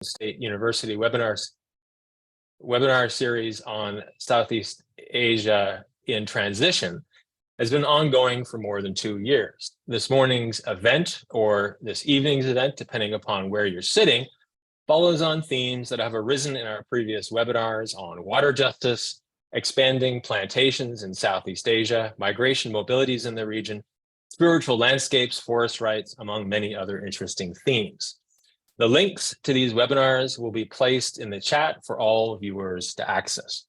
State University webinar series on Southeast Asia in transition has been ongoing for more than 2 years. This morning's event, or this evening's event, depending upon where you're sitting, follows on themes that have arisen in our previous webinars on water justice, expanding plantations in Southeast Asia, migration mobilities in the region, spiritual landscapes, forest rights, among many other interesting themes. The links to these webinars will be placed in the chat for all viewers to access.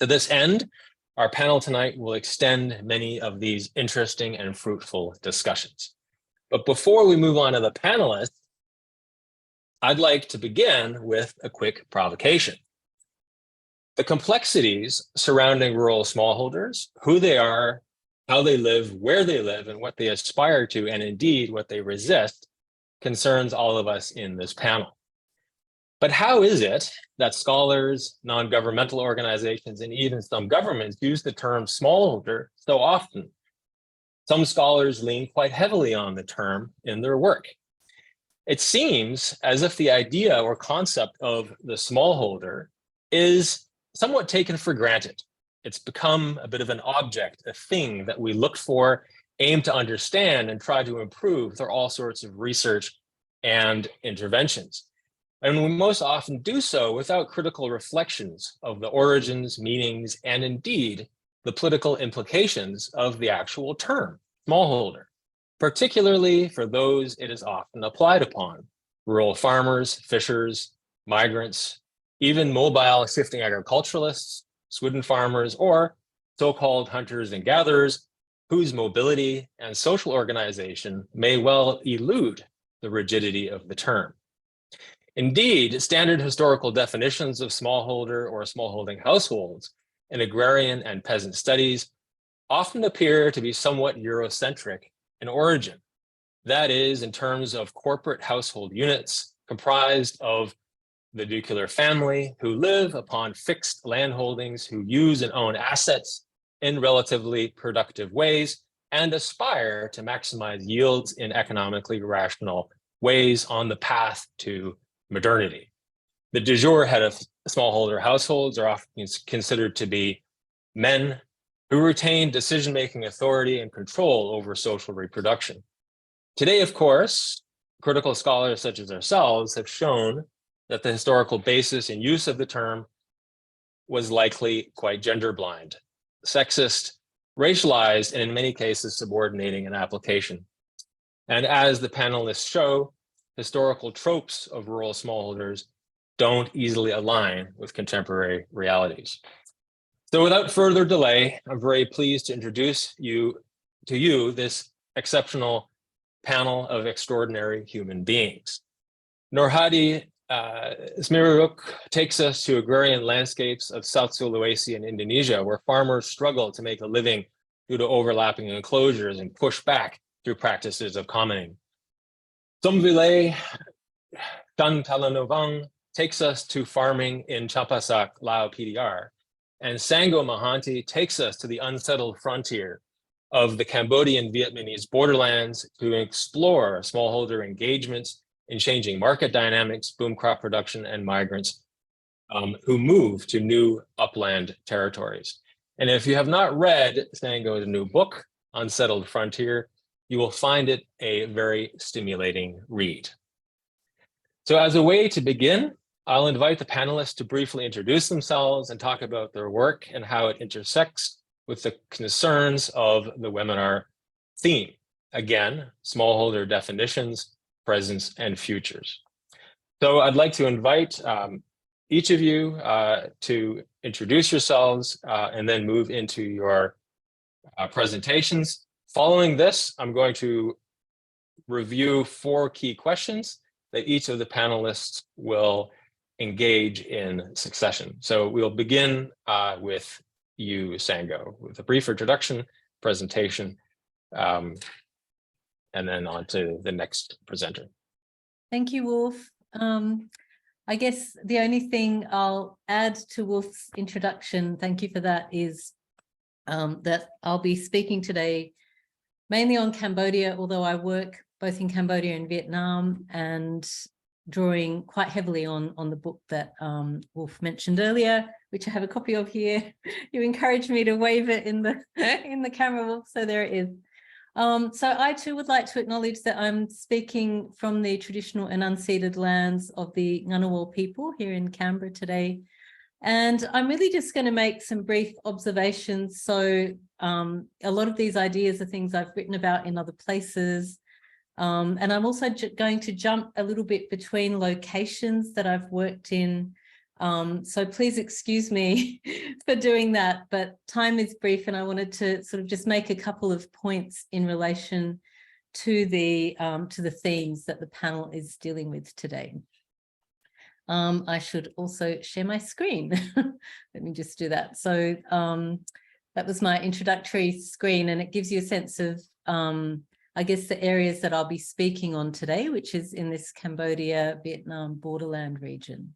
To this end, our panel tonight will extend many of these interesting and fruitful discussions. But before we move on to the panelists, I'd like to begin with a quick provocation. The complexities surrounding rural smallholders, who they are, how they live, where they live, and what they aspire to, and indeed what they resist, concerns all of us in this panel. But how is it that scholars, non-governmental organizations, and even some governments use the term smallholder so often? Some scholars lean quite heavily on the term in their work. It seems as if the idea or concept of the smallholder is somewhat taken for granted. It's become a bit of an object, a thing that we look for, aim to understand, and try to improve through all sorts of research and interventions. And we most often do so without critical reflections of the origins, meanings, and indeed the political implications of the actual term, smallholder, particularly for those it is often applied upon: rural farmers, fishers, migrants, even mobile shifting agriculturalists, swidden farmers, or so-called hunters and gatherers, whose mobility and social organization may well elude the rigidity of the term. Indeed, standard historical definitions of smallholder or smallholding households in agrarian and peasant studies often appear to be somewhat Eurocentric in origin. That is, in terms of corporate household units comprised of the nuclear family who live upon fixed landholdings, who use and own assets in relatively productive ways, and aspire to maximize yields in economically rational ways on the path to modernity. The de jure head of smallholder households are often considered to be men who retain decision-making authority and control over social reproduction. Today, of course, critical scholars such as ourselves have shown that the historical basis and use of the term was likely quite gender blind, sexist, racialized, and in many cases subordinating an application. And as the panelists show, historical tropes of rural smallholders don't easily align with contemporary realities. So without further delay, I'm very pleased to introduce to you this exceptional panel of extraordinary human beings. Nurhadi Smiruk takes us to agrarian landscapes of South Sulawesi in Indonesia, where farmers struggle to make a living due to overlapping enclosures and push back through practices of commoning. Somvile Tantalanovang takes us to farming in Champasak, Lao PDR, and Sango Mahanti takes us to the unsettled frontier of the Cambodian Vietnamese borderlands to explore smallholder engagements in changing market dynamics, boom crop production, and migrants who move to new upland territories. And if you have not read Sango's new book, Unsettled Frontier, you will find it a very stimulating read. So as a way to begin, I'll invite the panelists to briefly introduce themselves and talk about their work and how it intersects with the concerns of the webinar theme. Again, smallholder definitions, presence, and futures. So I'd like to invite each of you to introduce yourselves and then move into your presentations. Following this, I'm going to review 4 key questions that each of the panelists will engage in succession. So we'll begin with you, Sango, with a brief introduction, presentation, and then on to the next presenter. Thank you, Wolf. I guess the only thing I'll add to Wolf's introduction, thank you for that, is that I'll be speaking today mainly on Cambodia, although I work both in Cambodia and Vietnam, and drawing quite heavily on the book that Wolf mentioned earlier, which I have a copy of here. You encouraged me to wave it in the in the camera, Wolf, so there it is. So I too would like to acknowledge that I'm speaking from the traditional and unceded lands of the Ngunnawal people here in Canberra today. And I'm really just going to make some brief observations. So a lot of these ideas are things I've written about in other places. And I'm also going to jump a little bit between locations that I've worked in. So please excuse me for doing that, but time is brief and I wanted to sort of just make a couple of points in relation to the themes that the panel is dealing with today. I should also share my screen. Let me just do that. So that was my introductory screen, and it gives you a sense of, I guess, the areas that I'll be speaking on today, which is in this Cambodia-Vietnam borderland region.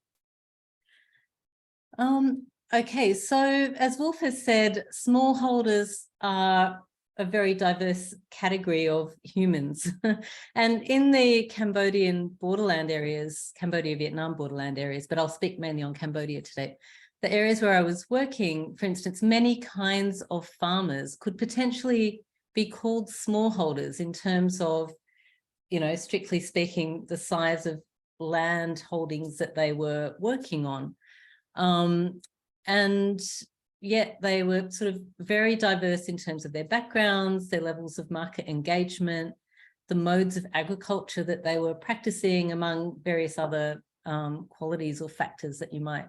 Okay, so as Wolf has said, smallholders are a very diverse category of humans. And in the Cambodian borderland areas, Cambodia-Vietnam borderland areas, but I'll speak mainly on Cambodia today, the areas where I was working, for instance, many kinds of farmers could potentially be called smallholders in terms of, you know, strictly speaking, the size of land holdings that they were working on. And yet they were sort of very diverse in terms of their backgrounds, their levels of market engagement, the modes of agriculture that they were practicing, among various other qualities or factors that you might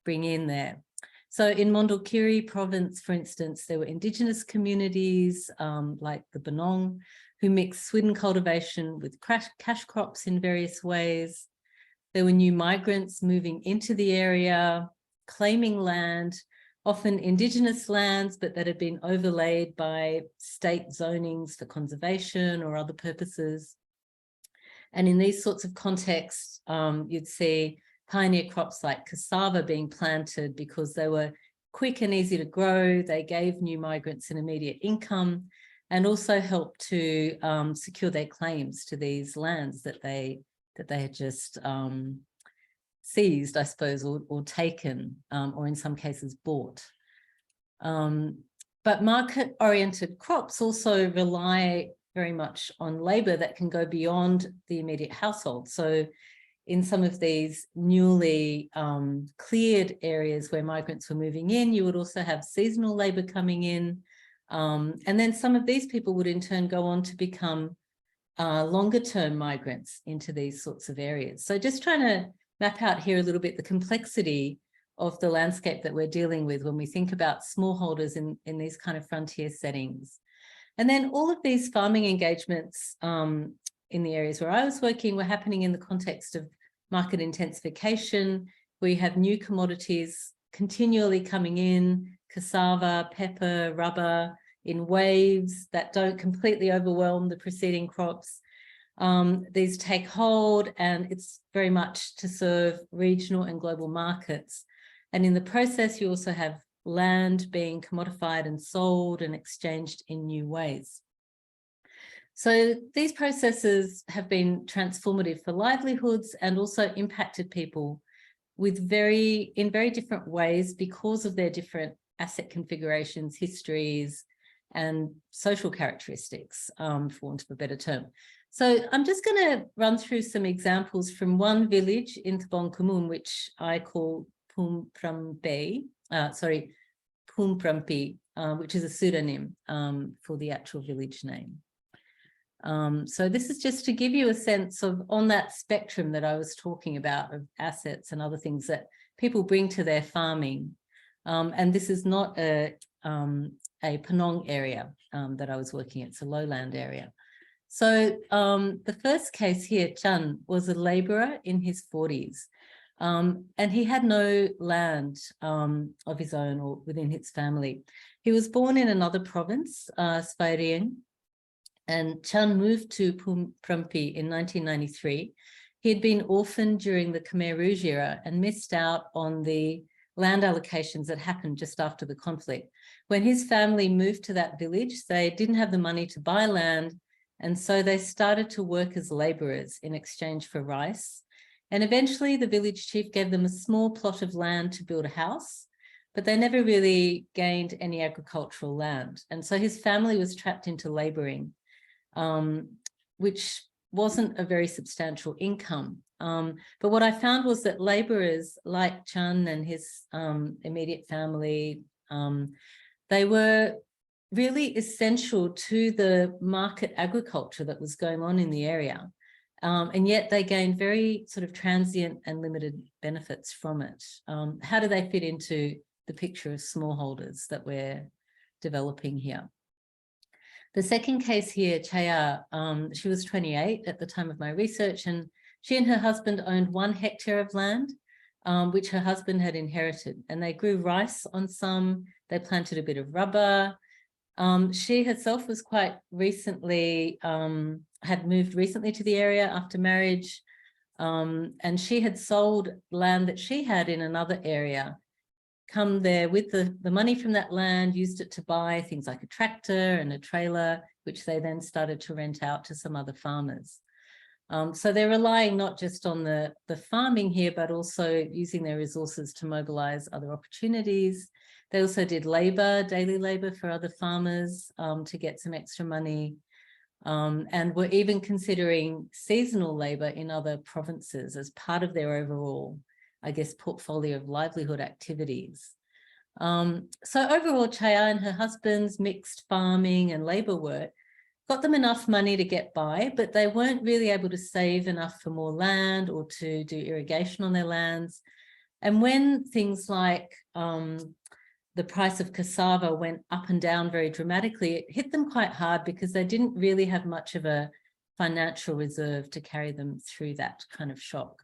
bring in there. So in Mondulkiri province, for instance, there were indigenous communities like the Benong, who mixed swidden cultivation with cash crops in various ways. There were new migrants moving into the area, claiming land, often indigenous lands, but that had been overlaid by state zonings for conservation or other purposes. And in these sorts of contexts, you'd see pioneer crops like cassava being planted because they were quick and easy to grow. They gave new migrants an immediate income and also helped to secure their claims to these lands that they had just seized, I suppose, or taken, or in some cases bought. But market-oriented crops also rely very much on labour that can go beyond the immediate household. So in some of these newly cleared areas where migrants were moving in, you would also have seasonal labour coming in. And then some of these people would in turn go on to become longer-term migrants into these sorts of areas. So just trying to map out here a little bit the complexity of the landscape that we're dealing with when we think about smallholders in these kind of frontier settings. And then all of these farming engagements in the areas where I was working were happening in the context of market intensification. We have new commodities continually coming in, cassava, pepper, rubber, in waves that don't completely overwhelm the preceding crops. These take hold, and it's very much to serve regional and global markets. And in the process, you also have land being commodified and sold and exchanged in new ways. So these processes have been transformative for livelihoods and also impacted people with in very different ways because of their different asset configurations, histories, and social characteristics, for want of a better term. So I'm just going to run through some examples from one village in Tabong Kumun, which I call Pumprampi, which is a pseudonym for the actual village name. So this is just to give you a sense of, on that spectrum that I was talking about, of assets and other things that people bring to their farming. And this is not a Penong area that I was working at, it's a lowland area. So the first case here, Chan, was a labourer in his 40s. And he had no land of his own or within his family. He was born in another province, Svay, and Chan moved to Pumprampi in 1993. He had been orphaned during the Khmer Rouge era and missed out on the land allocations that happened just after the conflict. When his family moved to that village, they didn't have the money to buy land, and so they started to work as labourers in exchange for rice. And eventually the village chief gave them a small plot of land to build a house, but they never really gained any agricultural land. And so his family was trapped into labouring, which wasn't a very substantial income. But what I found was that labourers like Chan and his immediate family, they were really essential to the market agriculture that was going on in the area. And yet they gained very sort of transient and limited benefits from it. How do they fit into the picture of smallholders that we're developing here? The second case here, Chaya, she was 28 at the time of my research, and she and her husband owned 1 hectare of land, which her husband had inherited. And they grew rice on some, they planted a bit of rubber. She herself was quite recently, had moved recently to the area after marriage, and she had sold land that she had in another area, come there with the money from that land, used it to buy things like a tractor and a trailer, which they then started to rent out to some other farmers. So they're relying not just on the farming here, but also using their resources to mobilize other opportunities. They also did labor, daily labor for other farmers to get some extra money, and were even considering seasonal labor in other provinces as part of their overall, I guess, portfolio of livelihood activities. So overall, Chaya and her husband's mixed farming and labor work got them enough money to get by, but they weren't really able to save enough for more land or to do irrigation on their lands. And when things like the price of cassava went up and down very dramatically, it hit them quite hard because they didn't really have much of a financial reserve to carry them through that kind of shock.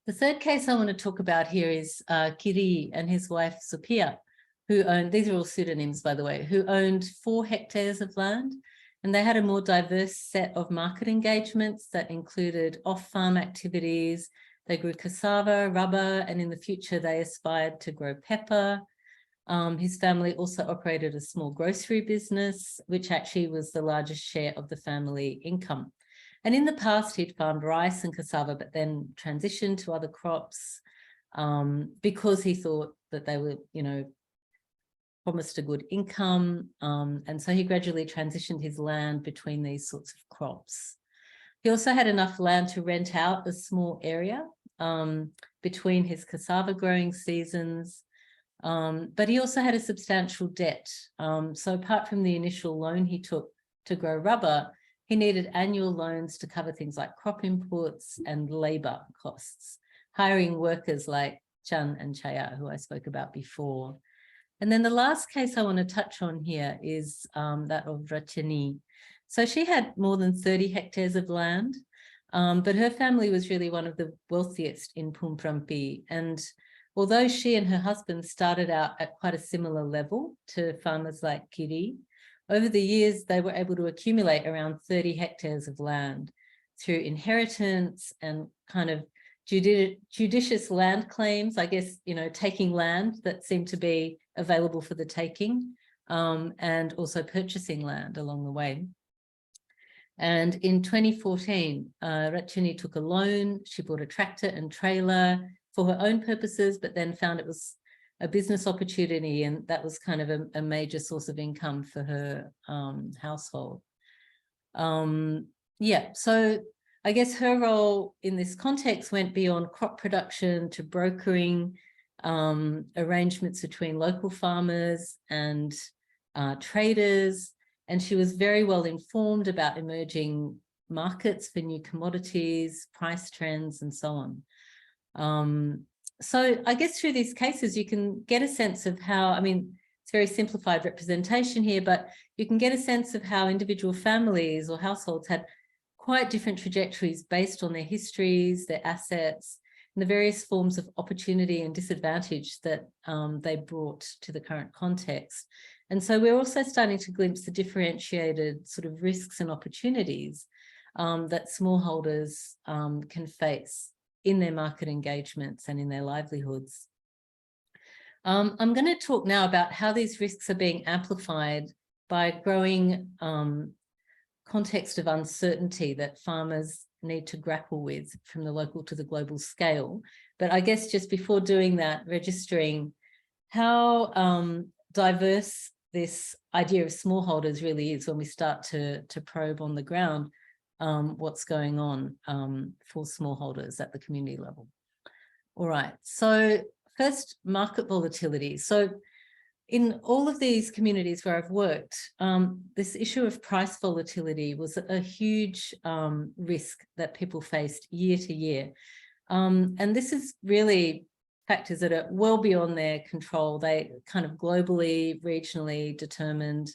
The third case I want to talk about here is Kiri and his wife Sophia, who owned, these are all pseudonyms by the way, who owned 4 hectares of land, and they had a more diverse set of market engagements that included off-farm activities. They grew cassava, rubber, and in the future they aspired to grow pepper. His family also operated a small grocery business, which actually was the largest share of the family income. And in the past, he'd farmed rice and cassava, but then transitioned to other crops because he thought that they were, you know, promised a good income. And so he gradually transitioned his land between these sorts of crops. He also had enough land to rent out a small area between his cassava growing seasons. But he also had a substantial debt. So apart from the initial loan he took to grow rubber, he needed annual loans to cover things like crop inputs and labor costs, hiring workers like Chan and Chaya, who I spoke about before. And then the last case I want to touch on here is that of Rachini. So she had more than 30 hectares of land, but her family was really one of the wealthiest in Pumprampi. And although she and her husband started out at quite a similar level to farmers like Kiri, over the years they were able to accumulate around 30 hectares of land through inheritance and kind of judicious land claims, I guess, you know, taking land that seemed to be available for the taking, and also purchasing land along the way. And in 2014, Rachini took a loan. She bought a tractor and trailer for her own purposes, but then found it was a business opportunity, and that was kind of a major source of income for her household. Yeah, so I guess her role in this context went beyond crop production to brokering arrangements between local farmers and traders, and she was very well informed about emerging markets for new commodities, price trends, and so on. So I guess through these cases, you can get a sense of how, I mean, it's very simplified representation here, but you can get a sense of how individual families or households had quite different trajectories based on their histories, their assets, and the various forms of opportunity and disadvantage that they brought to the current context. And so we're also starting to glimpse the differentiated sort of risks and opportunities that smallholders can face in their market engagements and in their livelihoods. I'm going to talk now about how these risks are being amplified by growing context of uncertainty that farmers need to grapple with from the local to the global scale. But I guess just before doing that, registering how diverse this idea of smallholders really is when we start to probe on the ground what's going on for smallholders at the community level. All right, so first, market volatility. So in all of these communities where I've worked, this issue of price volatility was a huge risk that people faced year to year. And this is really factors that are well beyond their control. They kind of globally, regionally determined,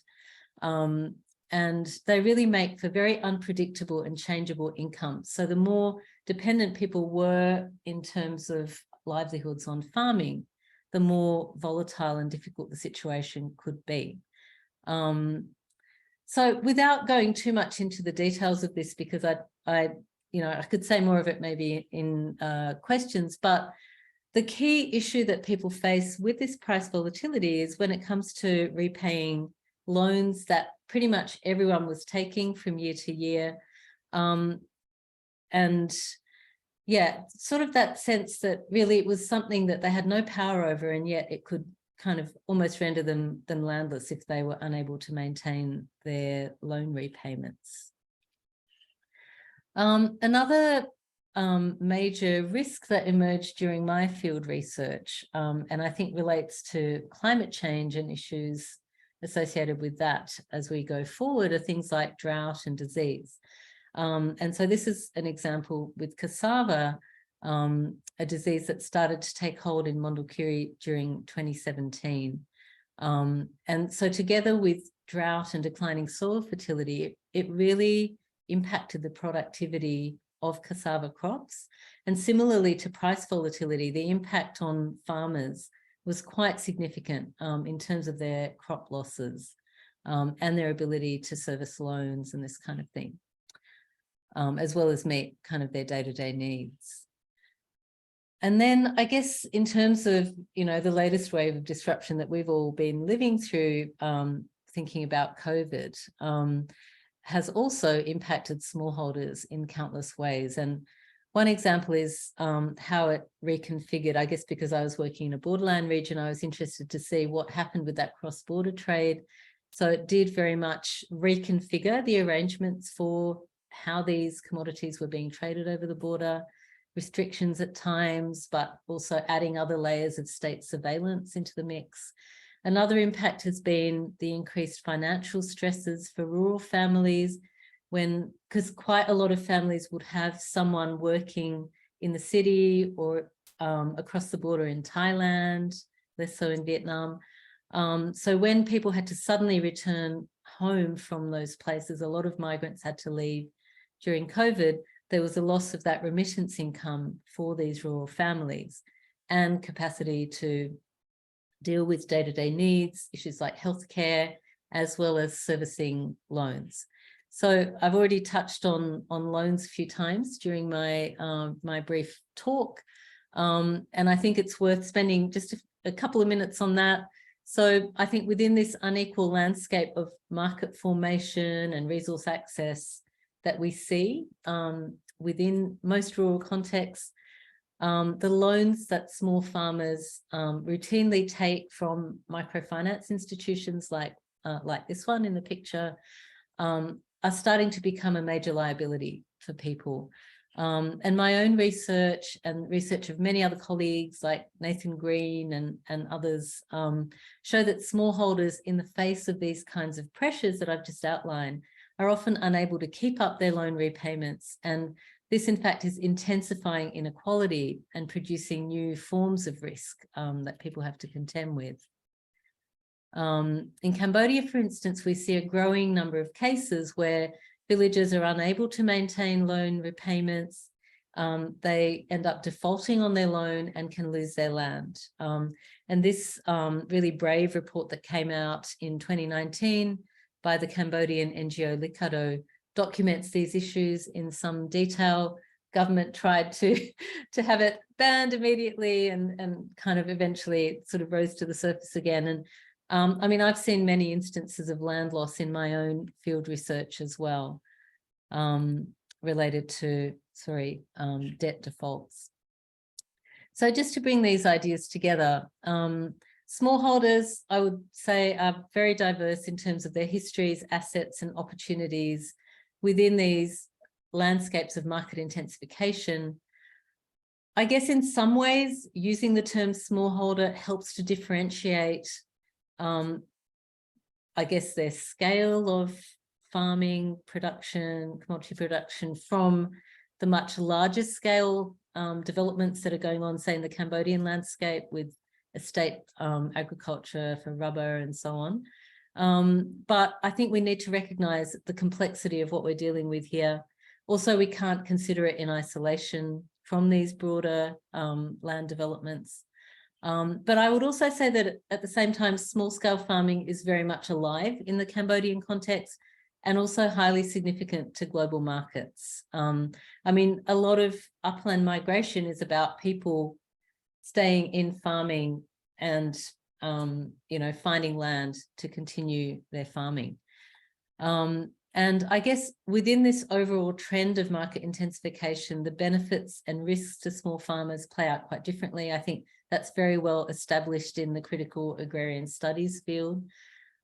and they really make for very unpredictable and changeable income. So the more dependent people were in terms of livelihoods on farming, the more volatile and difficult the situation could be. So without going too much into the details of this, because I could say more of it maybe in questions, but the key issue that people face with this price volatility is when it comes to repaying loans that pretty much everyone was taking from year to year. And yeah, sort of that sense that really it was something that they had no power over, and yet it could kind of almost render them landless if they were unable to maintain their loan repayments. Another major risk that emerged during my field research, and I think relates to climate change and issues associated with that as we go forward, are things like drought and disease. And so this is an example with cassava, a disease that started to take hold in Mondulkiri during 2017. And so together with drought and declining soil fertility, it really impacted the productivity of cassava crops. And similarly to price volatility, the impact on farmers was quite significant in terms of their crop losses and their ability to service loans and this kind of thing, as well as meet kind of their day-to-day needs. And then I guess in terms of, the latest wave of disruption that we've all been living through, thinking about COVID, has also impacted smallholders in countless ways. And one example is how it reconfigured. I guess because I was working in a borderland region, I was interested to see what happened with that cross-border trade. So it did very much reconfigure the arrangements for how these commodities were being traded over the border, restrictions at times, but also adding other layers of state surveillance into the mix. Another impact has been the increased financial stresses for rural families, because quite a lot of families would have someone working in the city or across the border in Thailand, less so in Vietnam. So when people had to suddenly return home from those places, a lot of migrants had to leave during COVID. There was a loss of that remittance income for these rural families and capacity to deal with day-to-day needs, issues like healthcare, as well as servicing loans. So I've already touched on loans a few times during my my brief talk, and I think it's worth spending just a couple of minutes on that. So I think within this unequal landscape of market formation and resource access that we see within most rural contexts, the loans that small farmers routinely take from microfinance institutions like this one in the picture are starting to become a major liability for people. And my own research and research of many other colleagues like Nathan Green and others show that smallholders, in the face of these kinds of pressures that I've just outlined, are often unable to keep up their loan repayments. And this, in fact, is intensifying inequality and producing new forms of risk that people have to contend with. In Cambodia, for instance, we see a growing number of cases where villagers are unable to maintain loan repayments. They end up defaulting on their loan and can lose their land. And this really brave report that came out in 2019 by the Cambodian NGO Likado documents these issues in some detail. Government tried to have it banned immediately and kind of eventually sort of rose to the surface again. And I mean, I've seen many instances of land loss in my own field research as well. related to, debt defaults. So just to bring these ideas together, smallholders, I would say, are very diverse in terms of their histories, assets, and opportunities within these landscapes of market intensification. I guess in some ways, using the term smallholder helps to differentiate, I guess, their scale of farming, production, commodity production from the much larger scale developments that are going on, say, in the Cambodian landscape with estate agriculture for rubber and so on. But I think we need to recognize the complexity of what we're dealing with here. Also, we can't consider it in isolation from these broader land developments. But I would also say that at the same time, small-scale farming is very much alive in the Cambodian context and also highly significant to global markets. I mean, a lot of upland migration is about people staying in farming and, finding land to continue their farming. And I guess within this overall trend of market intensification, the benefits and risks to small farmers play out quite differently. I think that's very well established in the critical agrarian studies field.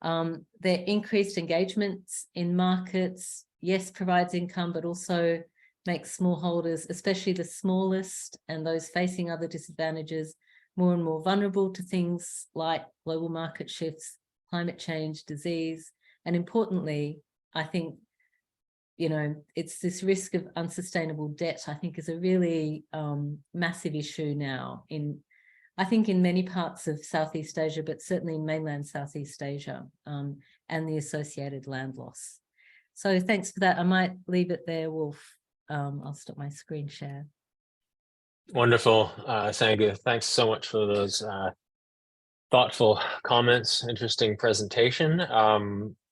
Their increased engagements in markets, yes, provides income, but also makes smallholders, especially the smallest and those facing other disadvantages, more and more vulnerable to things like global market shifts, climate change, disease, and importantly, I think, it's this risk of unsustainable debt, I think, is a really massive issue now I think in many parts of Southeast Asia, but certainly in mainland Southeast Asia, and the associated land loss. So thanks for that. I might leave it there, Wolf. I'll stop my screen share. Wonderful, Sangha. Thanks so much for those thoughtful comments. Interesting presentation.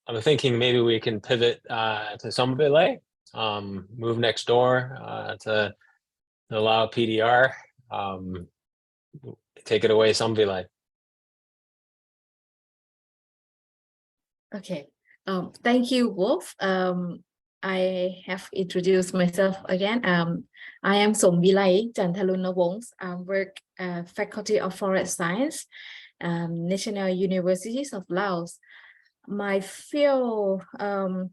I'm thinking maybe we can pivot to Sombilay, move next door to allow PDR. Take it away, Sombilay. Okay. Thank you, Wolf. I have introduced myself again. I am Sombilay Chantalunawongs. I work Faculty of Forest Science, National Universities of Laos. My field, my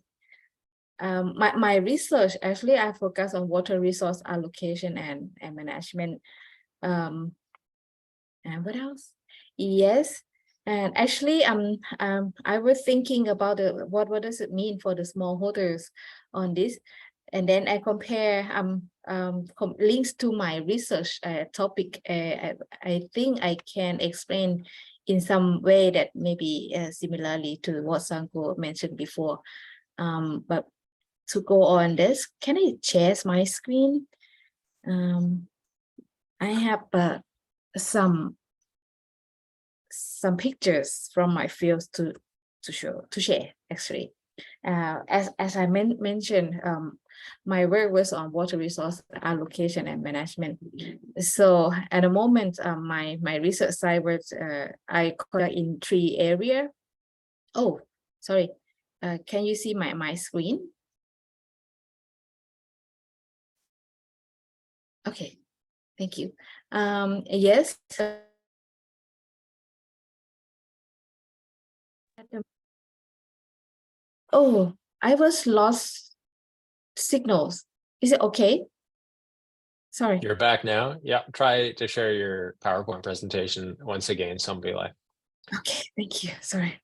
research, actually, I focus on water resource allocation and management. And what else? Yes. And actually, I was thinking about what does it mean for the smallholders on this, and then I compare links to my research topic. I think I can explain in some way that maybe similarly to what Sanko mentioned before. But to go on this, can I share my screen? I have some pictures from my fields to share actually. As I mentioned, my work was on water resource allocation and management. So at the moment, my research site was I conduct in 3 areas. Oh, sorry. Can you see my screen? Okay, thank you. Yes. Oh, I was lost signals. Is it okay? Sorry. You're back now. Yeah, try to share your PowerPoint presentation once again, Sombilay. Okay, thank you. Sorry.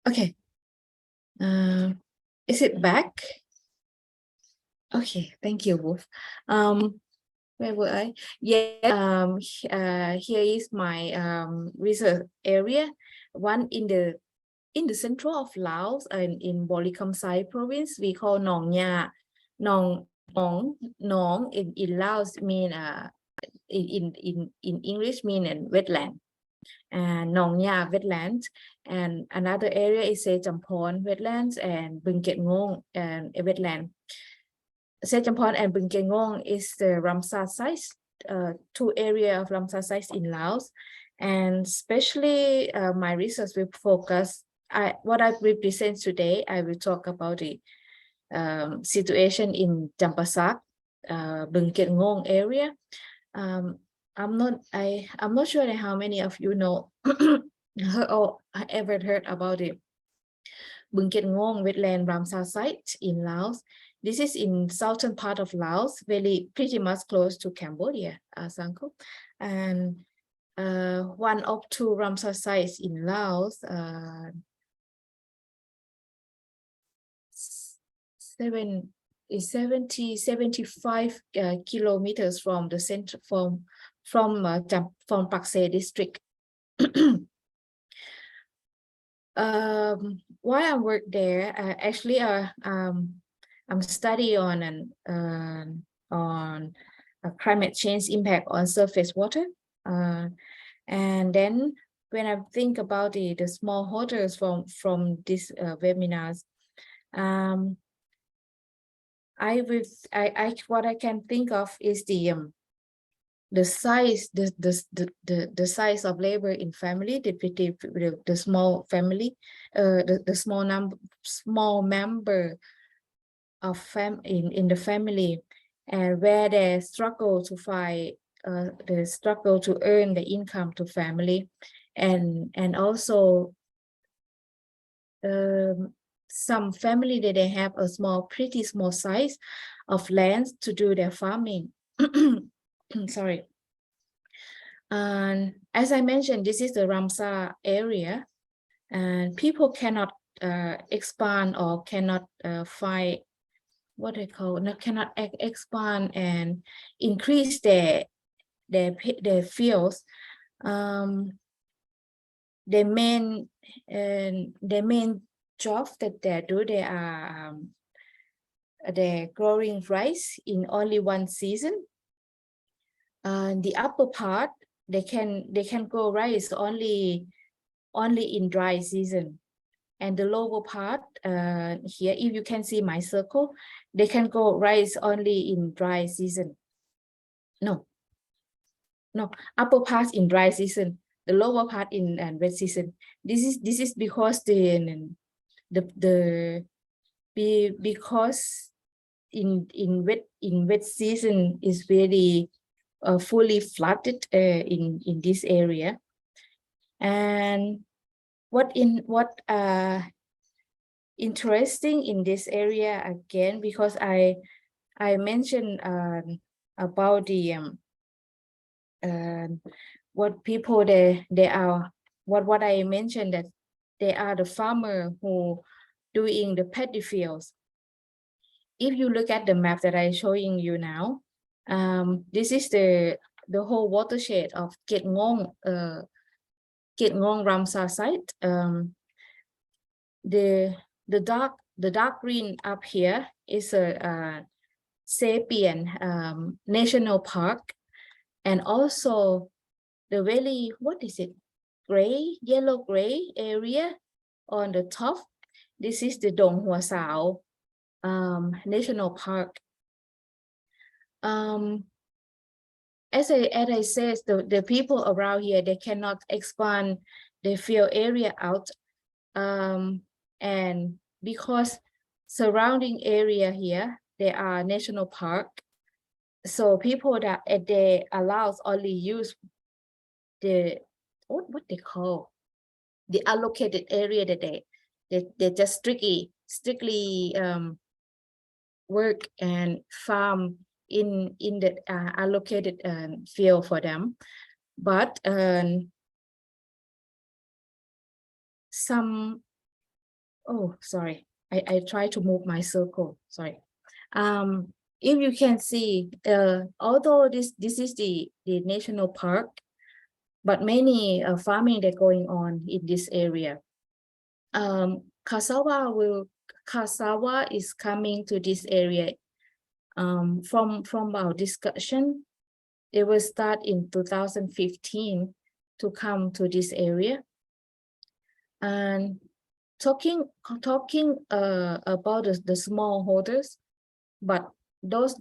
Okay. Is it back? Okay, thank you, Wolf. Where were I? Yeah, here is my research area. One in the central of Laos and in Bolikamsai province, we call Nong Nha. Nong in Laos mean in English mean wetland. And Nong Nha wetlands, and another area is Se Champon wetlands and Bung Ket Ngong and a wetland. Se Champon and Bung Ket Ngong is the Ramsar sites, 2 areas of Ramsar sites in Laos, and especially my research will focus what I will present today, I will talk about the situation in Champasak, Bukit Ngong area. I'm not sure that how many of you know or ever heard about it. Bukit Ngong wetland Ramsar site in Laos. This is in southern part of Laos, pretty much close to Cambodia, Sanko. And one of two Ramsar sites in Laos, 75 kilometers from the center, from Pakse district. While I work there, actually, I'm studying on climate change impact on surface water, and then when I think about the smallholders from this webinars, what I can think of is the size, the size of labor in family, the small family, the small member of in the family, and where they struggle to find, the struggle to earn the income to family, and also some family that they have a pretty small size of land to do their farming. Sorry. And as I mentioned, this is the Ramsar area, and people cannot expand or cannot find what they call, cannot expand and increase their fields. The main job that they do, they're growing rice in only one season. The upper part, they can grow rice only in dry season, and the lower part, here, if you can see my circle, they can grow rice only in dry season. No, upper part in dry season, the lower part in wet season. This is because because in wet season is very fully flooded in this area. And what interesting in this area, again, because I mentioned about the what people they are, what I mentioned, that they are the farmer who doing the paddy fields. If you look at the map that I'm showing you now, this is the whole watershed of Kiet Ngong Ramsar site. The dark green up here is a Sapien National Park, and also the very, what is it, yellow gray area on the top. This is the Dong Hua Sao National Park. As I said, the people around here, they cannot expand the field area out, and because surrounding area here, there are national park, so people that they allows only use the what they call the allocated area that they just strictly work and farm in the allocated field for them. But some, oh, sorry, I try to move my circle, sorry. If you can see, although this is the national park, but many farming that going on in this area. Cassava is coming to this area. From our discussion, it will start in 2015 to come to this area. And talking about the smallholders, but those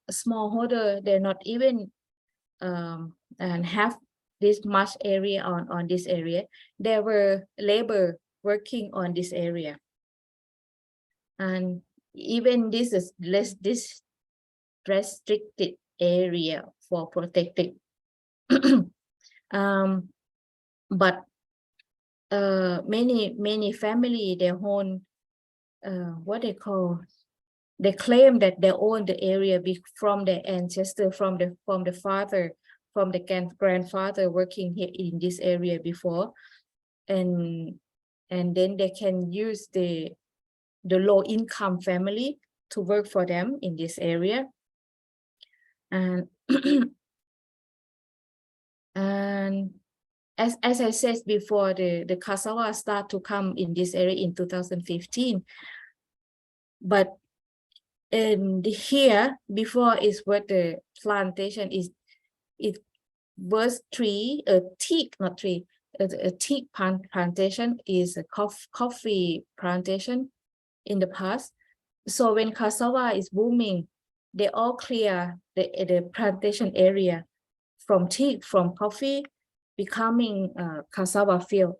smallholder, they're not even and have this much area on this area. There were labor working on this area, and even this is this restricted area for protected. But many family, they own what they call, they claim that they own the area from the ancestor, from the father, from the grandfather working here in this area before, and then they can use the low income family to work for them in this area. And and as I said before, the cassava start to come in this area in 2015, but here before is what the plantation is. It was teak plantation is a coffee plantation in the past. So when cassava is booming, they all clear the plantation area from teak, from coffee, becoming cassava field.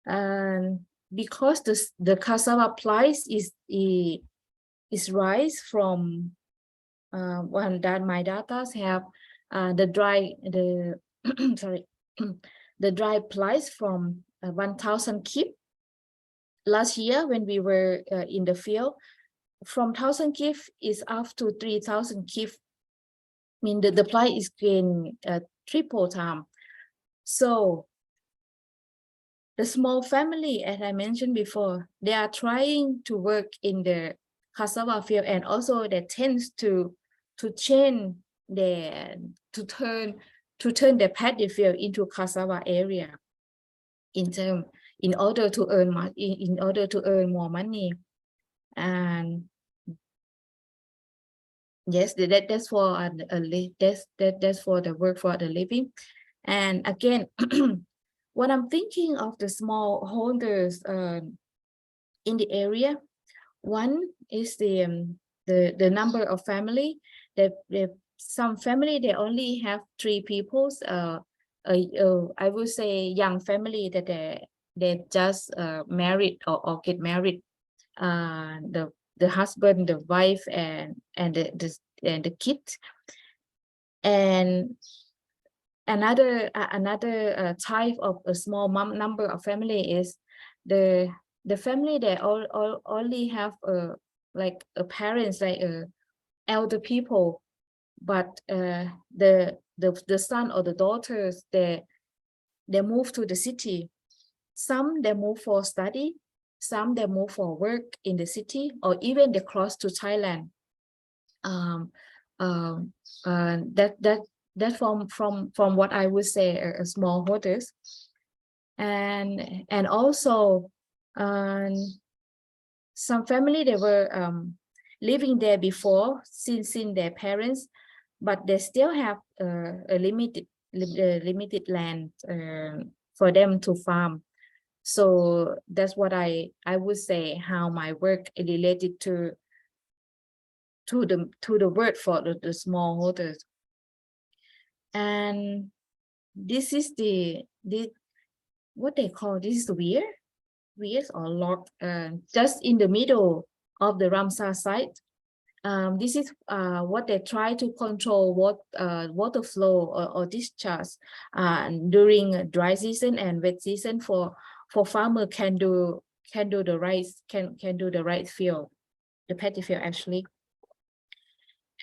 And because the cassava price is rise from one that my data have the dry price from 1,000 kip last year when we were in the field. From 1,000 kip is up to 3,000 kip. I mean the price is gain triple time. So the small family, as I mentioned before, they are trying to work in the cassava field, and also they tends to change to turn the paddy field into cassava area in order to earn more money. And yes, that's for that's for the work for the living. And again, when I'm thinking of the smallholders in the area, one is the number of family. Some family, they only have 3 people. I would say young family that they just married or get married. The husband, the wife, and the kid. And another type of a small number of family is the family that only have like a parents, like elder people, but the son or the daughters, they move to the city. Some they move for study, some they move for work in the city, or even they cross to Thailand. That from what I would say a smallholders. And also some family, they were living there before since their parents, but they still have a limited land for them to farm. So that's what I would say how my work is related to the work for the smallholders. And this is the what they call, this is weir or log, just in the middle of the Ramsar site. This is what they try to control water flow or discharge during dry season and wet season for farmer can do the rice, can do the rice field, the paddy field actually.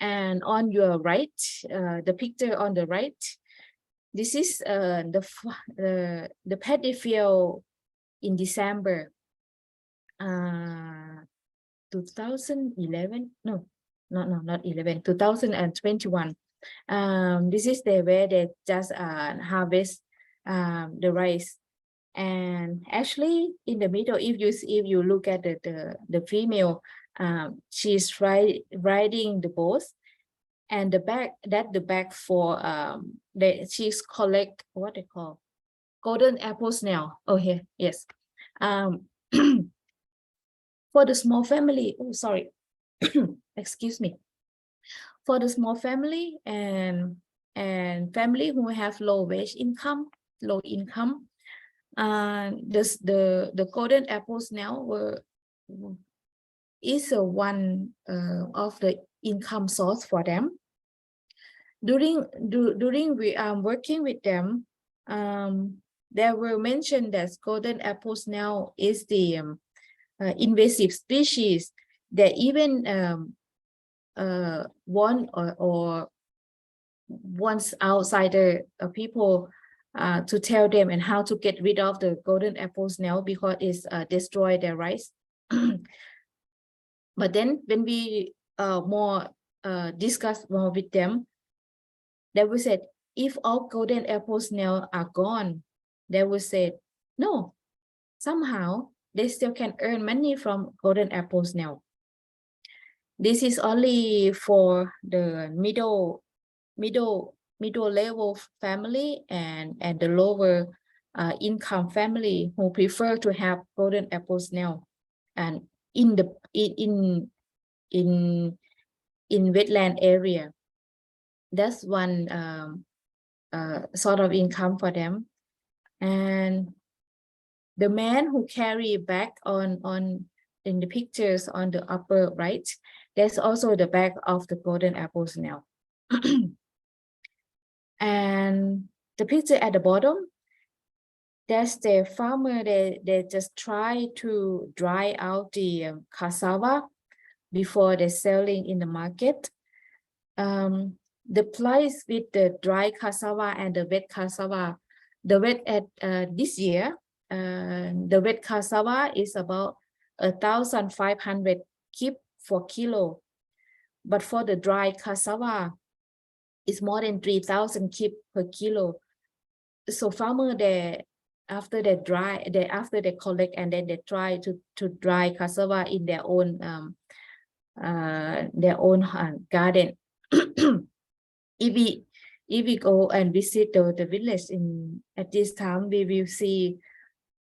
And on your right, the picture on the right, this is the paddy field in December 2011. No, not 11, 2021. This is the where they just harvest the rice. And actually in the middle, if you look at the female, she's riding the boat, and the back for she's collect what they call golden apples now. Oh, here, yes. For the small family, oh sorry, excuse me. For the small family, and and family who have low income. The golden apples now is one of the income source for them. During we working with them, there were mentioned that golden apples now is the invasive species that even one or once outsider people to tell them and how to get rid of the golden apples now because it's destroy their rice. But then when we discuss more with them, they will say, if all golden apples now are gone, they will say, no, somehow they still can earn money from golden apples now. This is only for the middle level family and the lower income family who prefer to have golden apples now, and in wetland area. That's one sort of income for them. And the man who carry bag on in the pictures on the upper right, that's also the bag of the golden apples now. And the picture at the bottom, that's the farmer. They just try to dry out the cassava before they're selling in the market. The price with the dry cassava and the wet cassava, the wet at this year, the wet cassava is about 1,500 kip for kilo, but for the dry cassava, it's more than 3,000 kip per kilo. So farmer after they collect and then they try to dry cassava in their own garden. If we go and visit the village at this time, we will see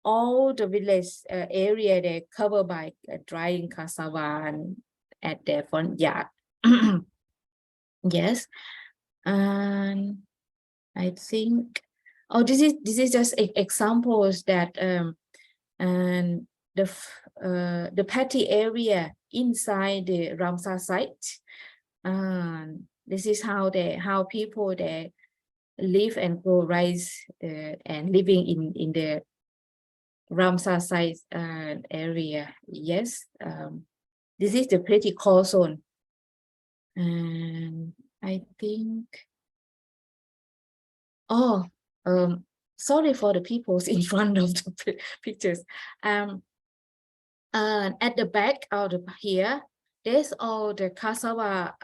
all the village area they covered by drying cassava and at their front yard. Yes, and I think this is just examples that and the patty area inside the Ramsar site. This is how people they live and grow rice and living in the Ramsar site area. Yes, this is the pretty cold zone, and I think. Oh, sorry for the peoples in front of the pictures. At the back of here, there's all the cassava.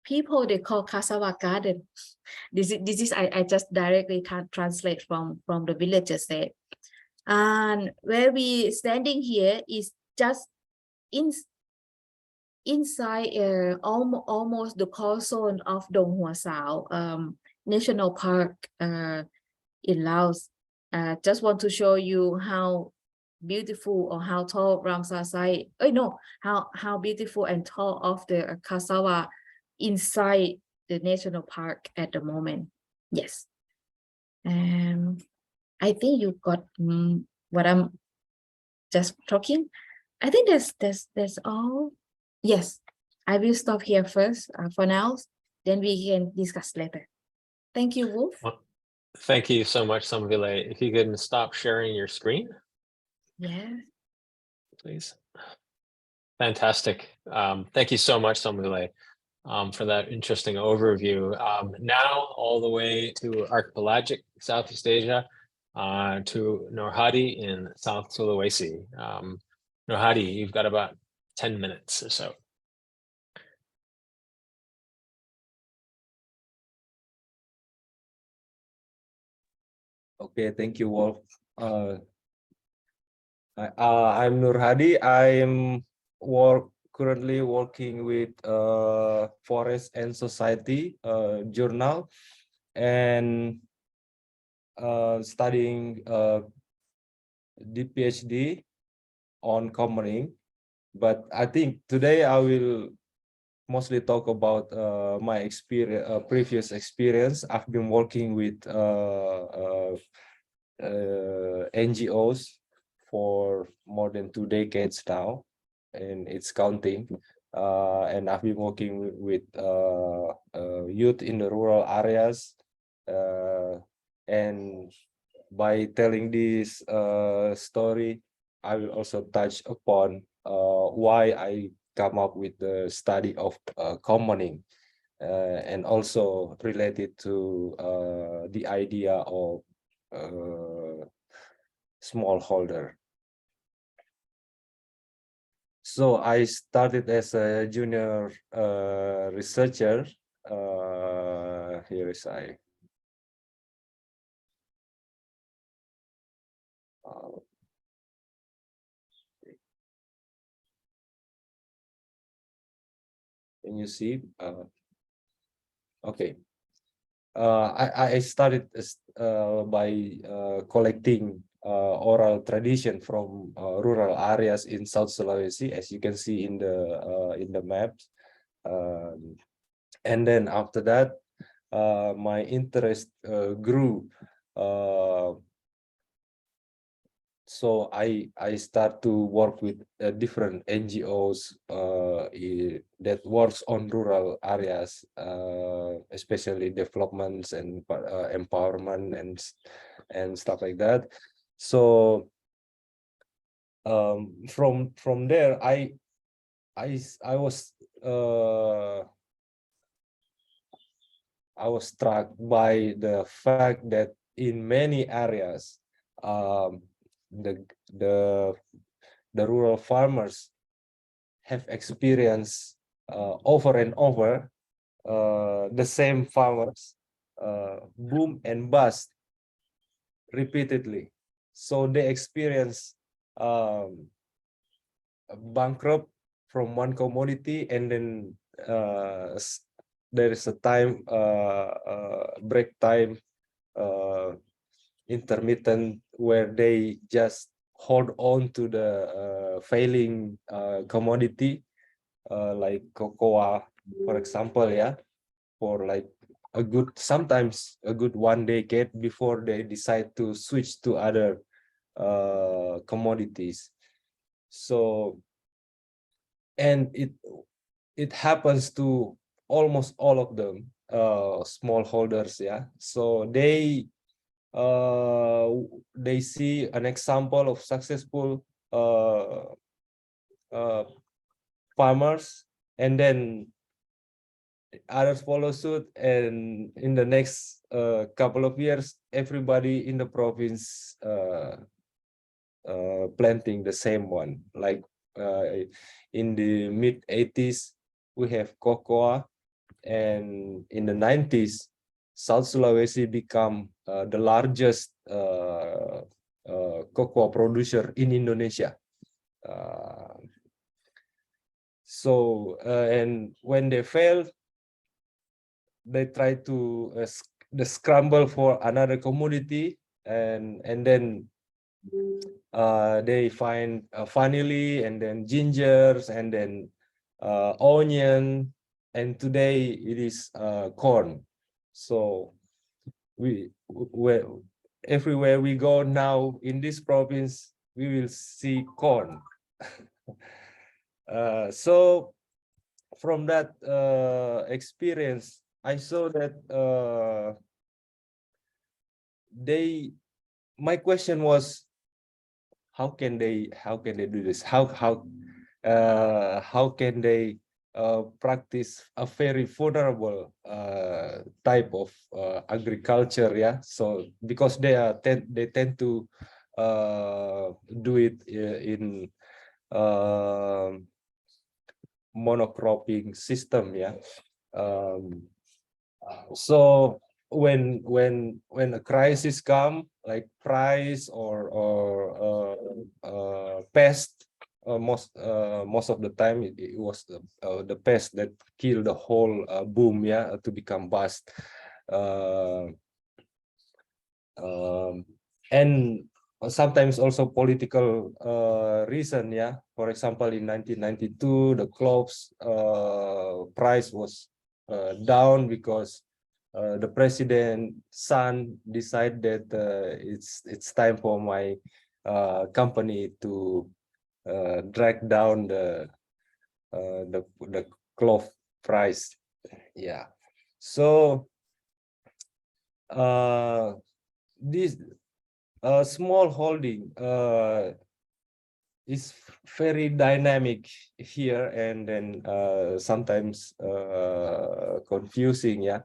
People they call cassava garden. This is I just directly translate from the villagers there. And where we standing here is just inside almost the core zone of Dong Hua Sao National Park in Laos. Just want to show you how beautiful or how tall Ramsar site. How beautiful and tall of the cassava inside the national park at the moment. Yes, I think you got what I'm just talking. I think that's all. Yes, I will stop here first for now. Then we can discuss later. Thank you, Wolf. Well, thank you so much, Samvile. If you can stop sharing your screen. Yeah. Please. Fantastic. Thank you so much, Samvile, for that interesting overview. Now all the way to archipelagic Southeast Asia, to Norhadi in South Sulawesi. Norhadi, you've got about 10 minutes or so. Okay, thank you, Wolf. I'm Nur Hadi. I'm currently working with Forest and Society journal and studying the PhD on commoning. But I think today I will mostly talk about my experience, previous experience. I've been working with NGOs for more than 2 decades now, and it's counting. And I've been working with youth in the rural areas, and by telling this story, I will also touch upon why I come up with the study of commoning, and also related to the idea of smallholder. So I started as a junior researcher. Here is I. Can you see? Okay. I started by collecting oral tradition from rural areas in South Sulawesi, as you can see in the maps. And then after that, my interest grew. So I start to work with different NGOs that works on rural areas, especially developments and empowerment and stuff like that. So from there, I was struck by the fact that in many areas, the rural farmers have experienced over and over the same farmers boom and bust repeatedly. So they experience bankrupt from one commodity, and then there is a time break time intermittent where they just hold on to the failing commodity, like cocoa, for example, yeah, for like sometimes a good 1 decade before they decide to switch to other commodities. So, and it happens to almost all of them, smallholders, yeah. So they see an example of successful farmers, and then others follow suit, and in the next couple of years, everybody in the province planting the same one. Like in the mid 80s, we have cocoa, and in the 90s, South Sulawesi become the largest cocoa producer in Indonesia. And when they fail, they try to scramble for another commodity, and then they find vanilla, and then gingers, and then onion, and today it is corn. So everywhere we go now in this province, we will see corn. So from that experience, I saw that my question was, how can they do this? How can they practice a very vulnerable type of agriculture? Yeah, so because they tend to do it in monocropping system. Yeah. So when a crisis come, like price or pest, most of the time it was the pest that killed the whole boom, yeah, to become bust. And sometimes also political reason. Yeah, for example, in 1992, the cloves price was down because the president's son decided that it's time for my company to drag down the clove price. Yeah, so this small holding is very dynamic here, and then sometimes confusing. Yeah,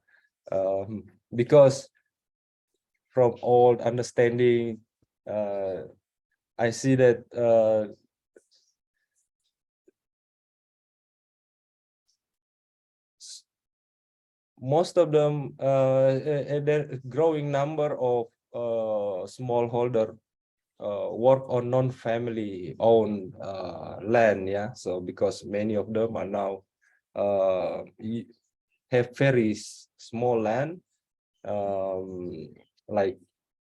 because from old understanding, I see that most of them, the growing number of smallholder work on non-family owned land. Yeah, so because many of them are now have very small land, like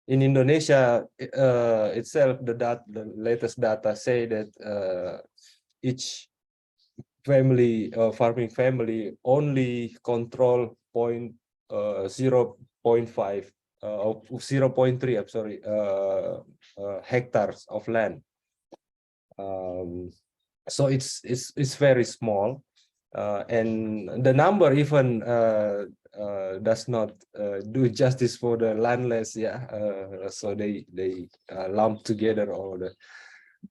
in Indonesia itself, the latest data say that each family, farming family, only control 0.5 of 0.3, I'm sorry, hectares of land. So it's very small, and the number even does not do justice for the landless. Yeah, so they lump together all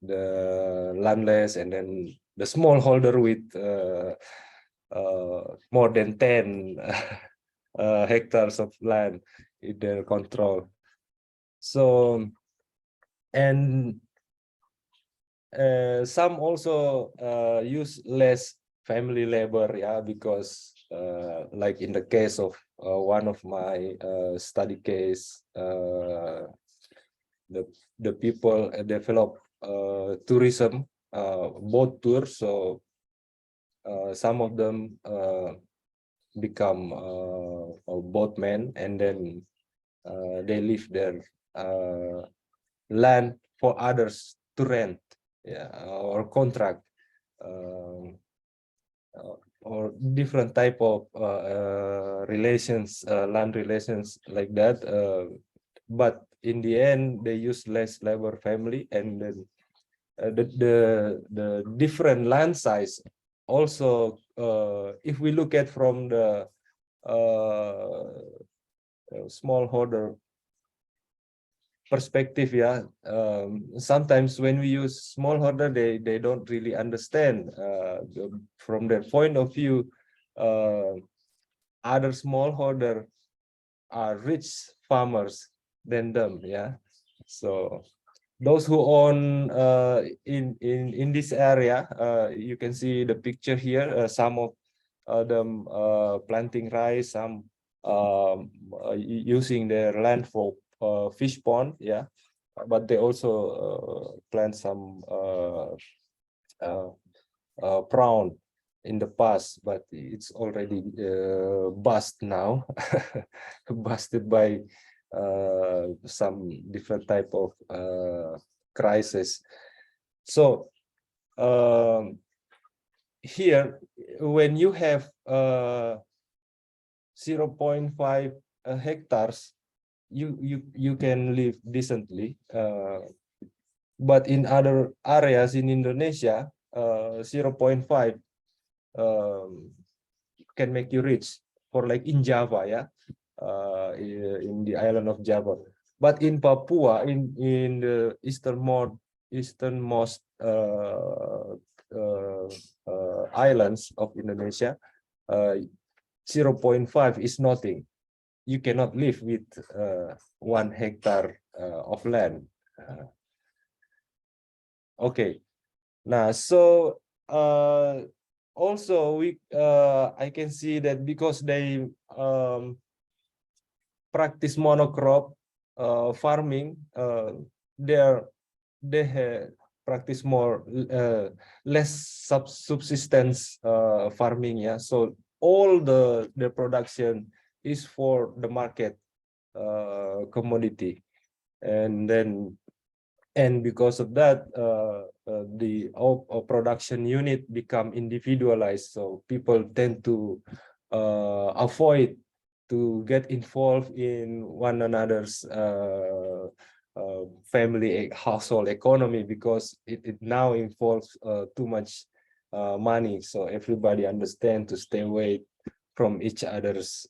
the landless and then the smallholder with more than 10 hectares of land in their control. So, and some also use less family labor. Yeah, because like in the case of one of my study case, the people develop tourism, boat tours. So some of them become boatmen, and then they leave their land for others to rent, yeah, or contract, or different type of relations, land relations like that. But in the end, they use less labor family, and then the different land size also, if we look at from the smallholder perspective. Yeah, sometimes when we use smallholder, they don't really understand from their point of view. Other smallholder are rich farmers than them. Yeah, so those who own in this area, you can see the picture here. Some of them planting rice, some using their land for fish pond. Yeah, but they also plant some prawn in the past, but it's already bust now, busted by some different type of crisis. So here, when you have 0.5 hectares, you can live decently. But in other areas in Indonesia, 0.5 can make you rich. For like in Java, yeah, in the island of Java. But in Papua, in the easternmost islands of Indonesia, 0.5 is nothing. You cannot live with 1 hectare of land. Okay, now so also I can see that because they practice monocrop farming, they practice more less subsistence farming. Yeah, so all the production is for the market commodity, and then and because of that, the production unit become individualized. So people tend to avoid to get involved in one another's family household economy, because it now involves too much money. So everybody understand to stay away from each other's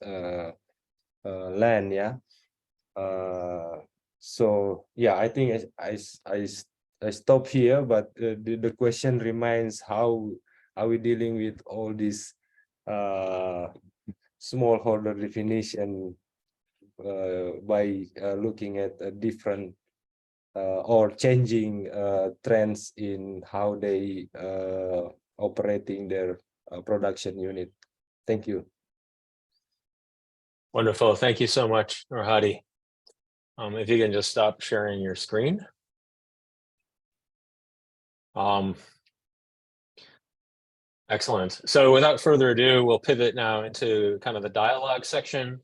land. Yeah. So yeah, I think I stop here, but the question remains, how are we dealing with all these smallholder definition by looking at a different or changing trends in how they operating their production unit. Thank you. Wonderful. Thank you so much, Nurhadi. If you can just stop sharing your screen. Excellent. So without further ado, we'll pivot now into kind of the dialogue section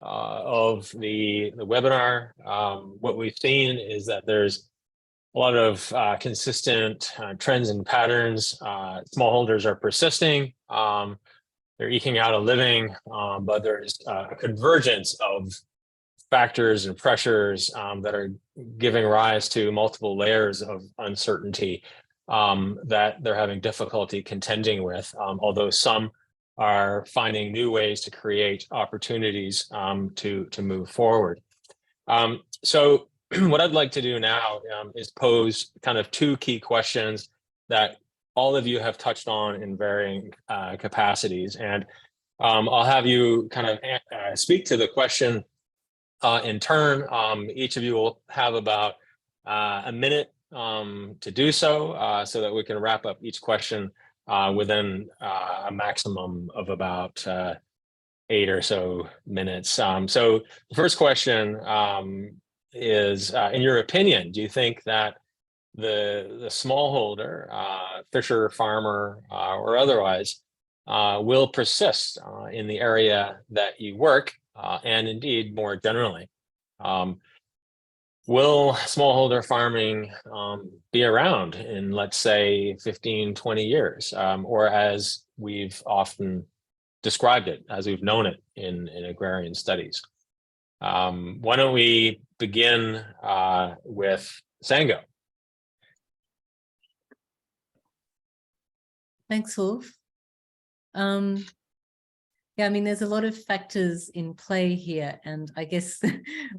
of the webinar. What we've seen is that there's a lot of consistent trends and patterns. Smallholders are persisting. They're eking out a living, but there's a convergence of factors and pressures that are giving rise to multiple layers of uncertainty that they're having difficulty contending with, although some are finding new ways to create opportunities to move forward. So what I'd like to do now is pose kind of two key questions that all of you have touched on in varying capacities. And I'll have you kind of speak to the question in turn. Each of you will have about a minute to do so, so that we can wrap up each question within a maximum of about 8 or so minutes. So the first question is, in your opinion, do you think that the smallholder, fisher, farmer, or otherwise, will persist in the area that you work, and indeed more generally? Will smallholder farming be around in, let's say, 15, 20 years, or as we've often described it, as we've known it in agrarian studies? Why don't we begin with Sango? Thanks, Ulf. Yeah, I mean, there's a lot of factors in play here, and I guess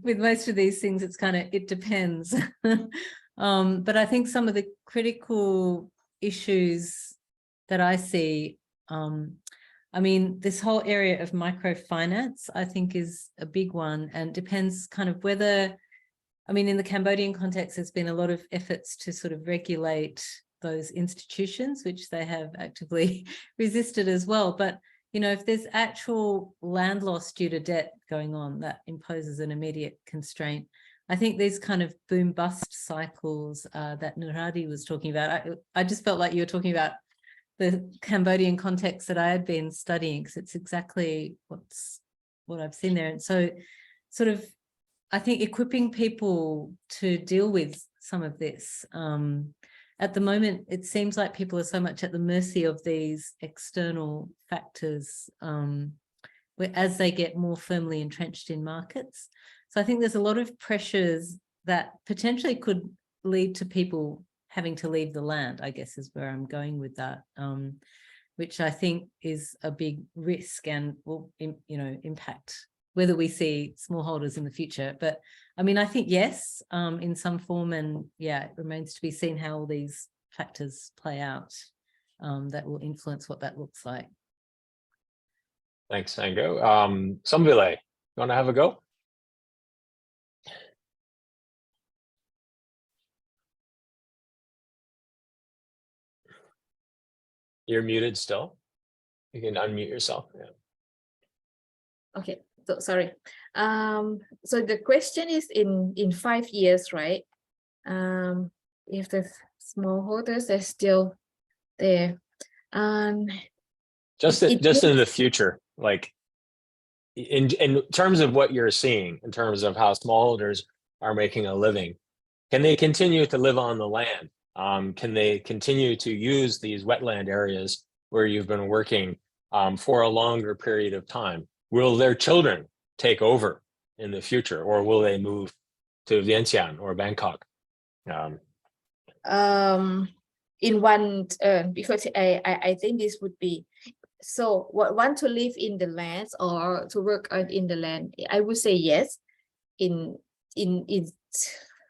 with most of these things, it's kind of, it depends. But I think some of the critical issues that I see, I mean, this whole area of microfinance, I think, is a big one, and depends kind of whether, I mean, in the Cambodian context, there's been a lot of efforts to sort of regulate those institutions, which they have actively resisted as well. But you know, if there's actual land loss due to debt going on, that imposes an immediate constraint. I think these kind of boom bust cycles that Nurhadi was talking about, I just felt like you were talking about the Cambodian context that I had been studying, because it's exactly what I've seen there. And so sort of, I think equipping people to deal with some of this, at the moment, it seems like people are so much at the mercy of these external factors as they get more firmly entrenched in markets. So I think there's a lot of pressures that potentially could lead to people having to leave the land, I guess is where I'm going with that, which I think is a big risk and will, you know, impact whether we see smallholders in the future. But I mean, I think yes, in some form, and yeah, it remains to be seen how all these factors play out that will influence what that looks like. Thanks, Sango. Samvile, you want to have a go? You're muted still. You can unmute yourself. Yeah. Okay, so sorry. So the question is in 5 years, right? If the smallholders are still there, just in the future, like in terms of what you're seeing, in terms of how smallholders are making a living, can they continue to live on the land? Can they continue to use these wetland areas where you've been working for a longer period of time? Will their children take over in the future, or will they move to Vientiane or Bangkok? In one because I think this would be so want to live in the lands or to work in the land. I would say yes in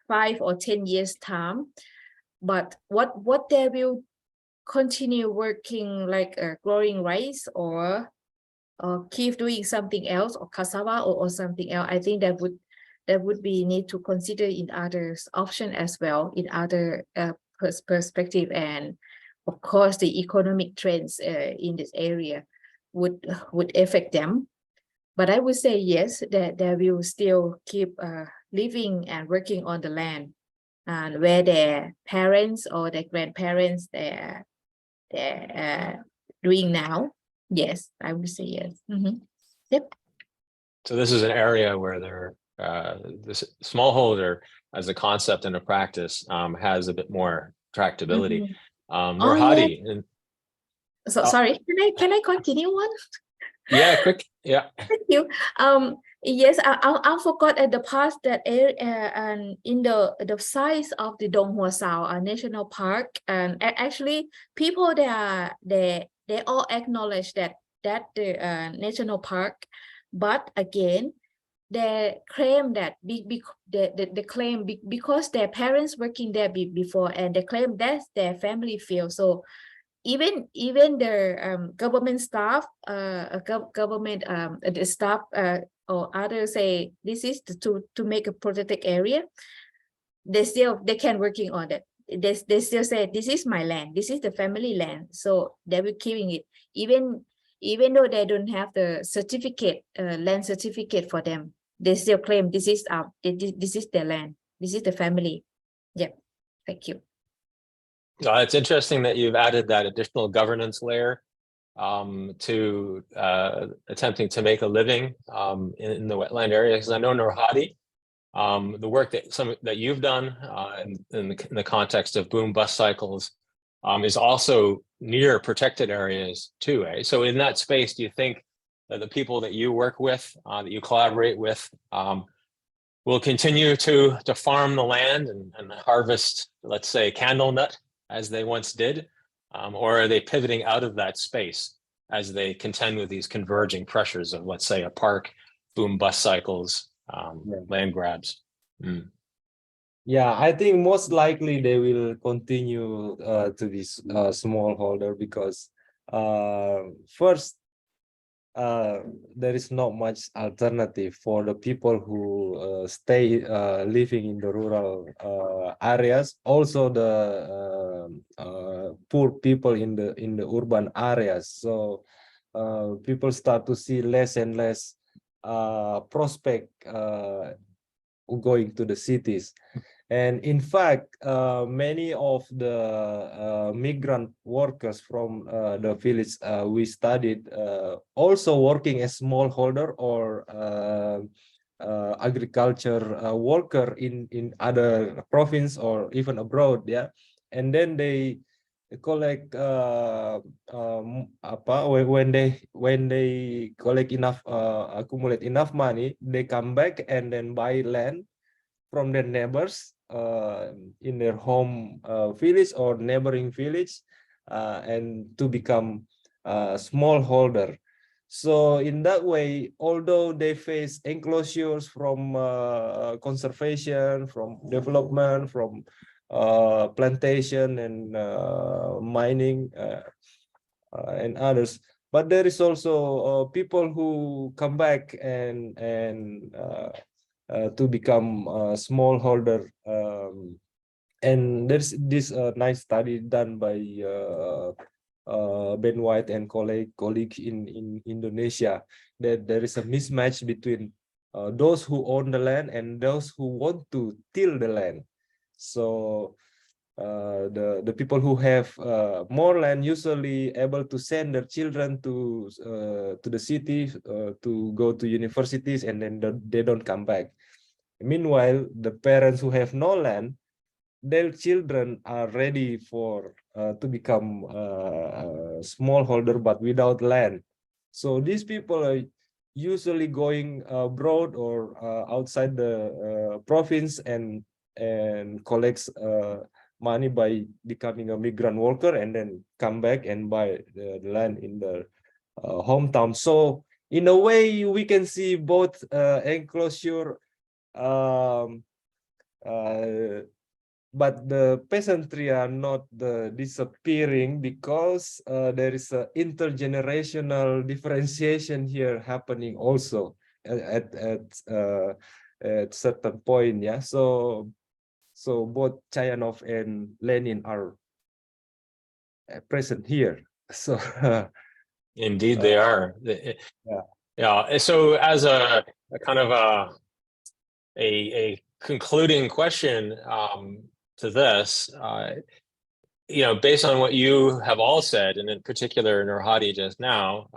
5 or 10 years time, but what they will continue working like growing rice or keep doing something else or cassava or something else, I think that would be need to consider in other option as well, in other perspective, and of course the economic trends in this area would affect them. But I would say yes, that they will still keep living and working on the land and where their parents or their grandparents they're doing now. Yes, I would say yes. Yep. So this is an area where this smallholder as a concept and a practice has a bit more tractability. Nurhadi, yes. So sorry, can I continue one? Yeah, quick. Yeah. Thank you. Yes, I forgot at the past that and in the size of the Dong Hua Sao National Park, and actually people they all acknowledge that the national park, but again they claim that they claim because their parents working there before, and they claim that's their family field. So even the government staff, government the staff or others say this is to make a protected area, they can working on that. They still say this is my land, this is the family land, so they will keeping it even though they don't have the certificate, land certificate for them. They still claim this is this is their land, this is the family. Yeah, thank you. It's interesting that you've added that additional governance layer to attempting to make a living in the wetland area, because I know Nurhadi, the work that you've done in the context of boom bus cycles is also near protected areas too. So in that space, do you think that the people that you work with, that you collaborate with, will continue to farm the land and harvest, let's say, candle nut as they once did, or are they pivoting out of that space as they contend with these converging pressures of, let's say, a park, boom bus cycles, land grabs? Yeah, I think most likely they will continue to be smallholder because first, there is not much alternative for the people who stay living in the rural areas. Also, the poor people in the urban areas. So people start to see less and less prospect going to the cities. And in fact, many of the migrant workers from the village we studied also working as smallholder or agriculture worker in other province or even abroad. Yeah, and then they collect when they collect enough accumulate enough money, they come back and then buy land from their neighbors in their home village or neighboring village, and to become smallholder. So in that way, although they face enclosures from conservation, from development, from plantation and mining and others, but there is also people who come back and to become a smallholder. And there's this nice study done by Ben White and colleague in Indonesia, that there is a mismatch between those who own the land and those who want to till the land. So the people who have more land usually able to send their children to the city to go to universities, and then they don't come back. Meanwhile, the parents who have no land, their children are ready for to become smallholder but without land. So these people are usually going abroad or outside the province and collects money by becoming a migrant worker and then come back and buy the land in the hometown. So in a way, we can see both enclosure, but the peasantry are not disappearing because there is a intergenerational differentiation here happening also at certain point. Yeah, so both Chayanov and Lenin are present here. So Indeed, they are. yeah. Yeah. So as a kind of a concluding question to this, based on what you have all said, and in particular Nurhadi just now,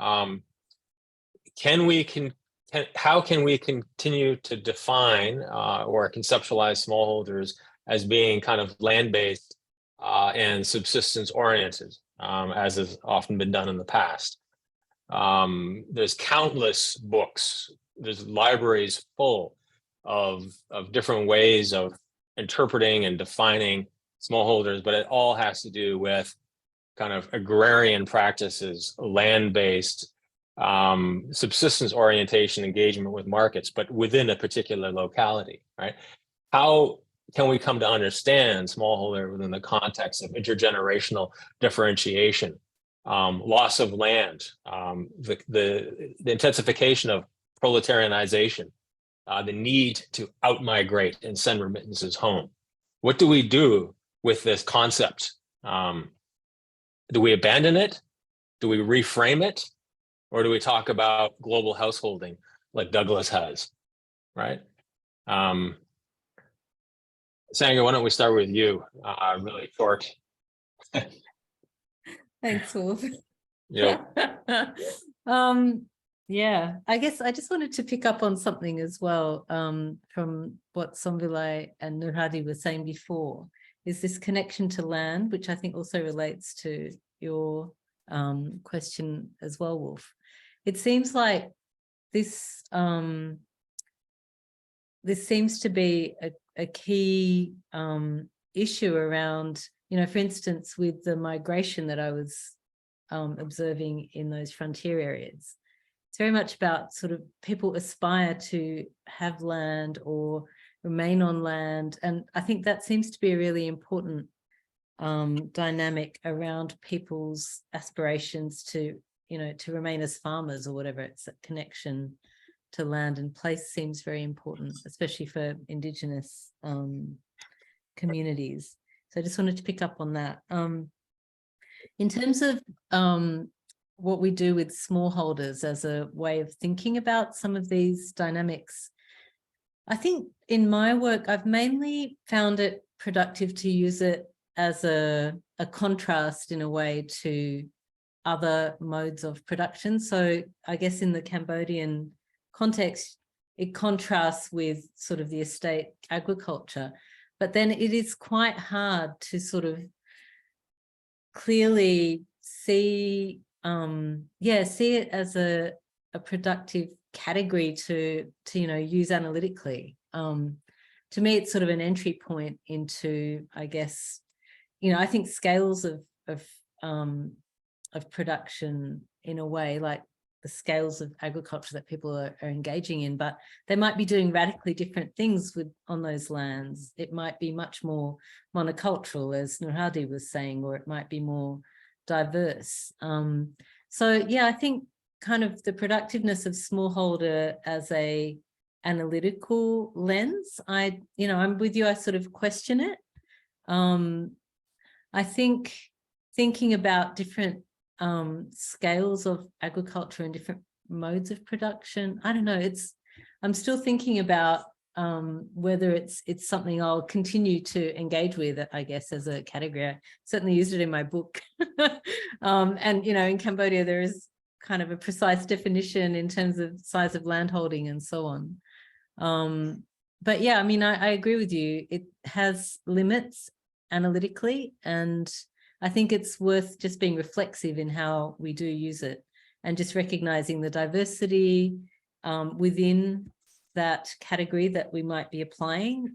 how can we continue to define or conceptualize smallholders as being kind of land-based and subsistence oriented, as has often been done in the past? There's countless books, there's libraries full of different ways of interpreting and defining smallholders, but it all has to do with kind of agrarian practices, land-based, subsistence orientation, engagement with markets, but within a particular locality, right? How can we come to understand smallholder within the context of intergenerational differentiation, loss of land, the intensification of proletarianization, the need to outmigrate and send remittances home? What do we do with this concept? Do we abandon it? Do we reframe it? Or do we talk about global householding like Douglas has, right? Sangha, why don't we start with you? Really short. Thanks, Wolf. Yeah. Yeah, I guess I just wanted to pick up on something as well from what Somvilai and Nurhadi were saying before, is this connection to land, which I think also relates to your question as well, Wolf. It seems like this seems to be a key issue around, for instance, with the migration that I was observing in those frontier areas. It's very much about sort of people aspire to have land or remain on land. And I think that seems to be a really important dynamic around people's aspirations to, to remain as farmers or whatever. It's a connection to land and place seems very important, especially for Indigenous communities. So I just wanted to pick up on that. In terms of what we do with smallholders as a way of thinking about some of these dynamics, I think in my work, I've mainly found it productive to use it as a contrast in a way to other modes of production. So I guess in the Cambodian context, it contrasts with sort of the estate agriculture, but then it is quite hard to sort of clearly see it as a productive category to use analytically. To me, it's sort of an entry point into, I guess, I think scales of production in a way, like the scales of agriculture that people are engaging in, but they might be doing radically different things on those lands. It might be much more monocultural, as Nurhadi was saying, or it might be more diverse. So yeah, I think kind of the productiveness of smallholder as a analytical lens, I'm with you, I sort of question it. I think thinking about different scales of agriculture and different modes of production, I don't know, I'm still thinking about whether it's something I'll continue to engage with, I guess, as a category. I certainly used it in my book. And, in Cambodia, there is kind of a precise definition in terms of size of landholding and so on. But yeah, I mean, I agree with you. It has limits analytically. And I think it's worth just being reflexive in how we do use it and just recognizing the diversity within that category that we might be applying.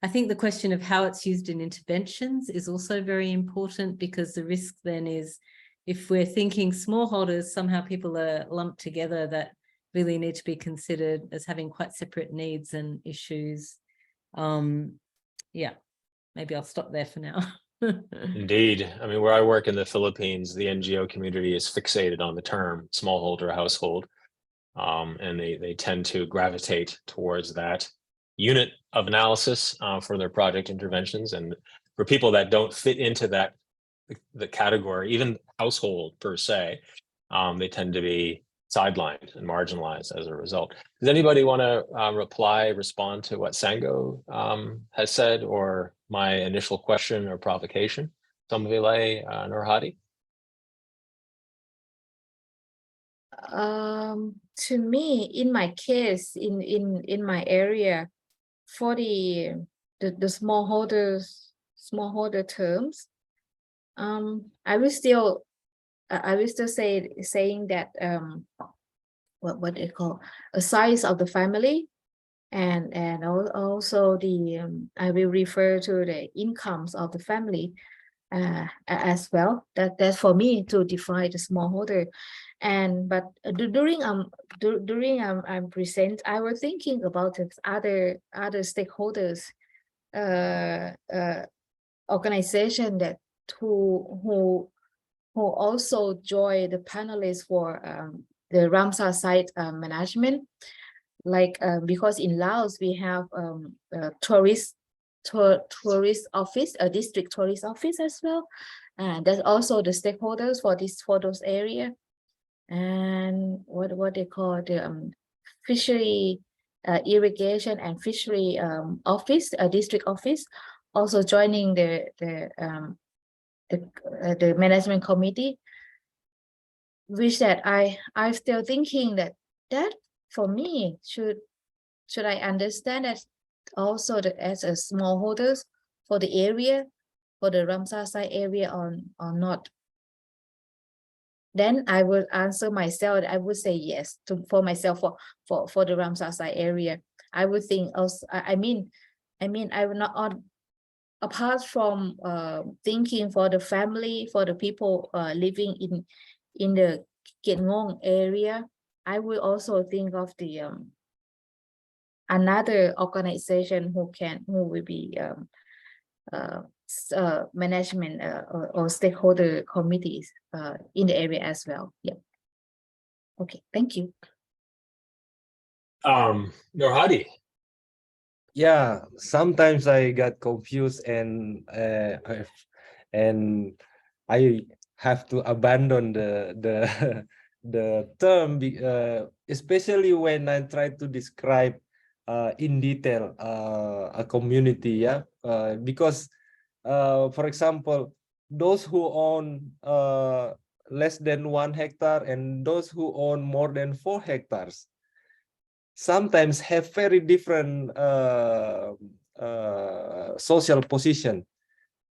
I think the question of how it's used in interventions is also very important, because the risk then is, if we're thinking smallholders, somehow people are lumped together that really need to be considered as having quite separate needs and issues. Yeah, maybe I'll stop there for now. Indeed. I mean, where I work in the Philippines, the NGO community is fixated on the term smallholder household. And they tend to gravitate towards that unit of analysis for their project interventions. And for people that don't fit into that, the category, even household per se, they tend to be sidelined and marginalized as a result. Does anybody want to respond to what Sango has said, or my initial question or provocation? Samvile Nurhadi? To me, in my case, in my area, for the smallholder terms, I will still saying that what they call a size of the family, and also the I will refer to the incomes of the family as well. That's for me to define the smallholder. And but during I'm present, I was thinking about other stakeholders, organization that who also join the panelists for the Ramsar site management, like because in Laos we have a tourist office, a district tourist office as well, and that's also the stakeholders for those area. And what they call the fishery irrigation and fishery office, a district office, also joining the management committee, which that I'm still thinking that for me should I understand that also that as a smallholders for the area, for the Ramsar site area or not. Then I will answer myself. I would say yes for myself for the Ramsar site area. I would think also. I mean, I will not. Apart from thinking for the family, for the people living in the Kietngong area, I will also think of the another organization who will be management or stakeholder committees in the area as well. Yeah. Okay, thank you. Nurhadi. Yeah, sometimes I got confused and I have to abandon the the term, especially when I try to describe in detail a community. Yeah, because for example, those who own less than 1 hectare and those who own more than 4 hectares sometimes have very different social position.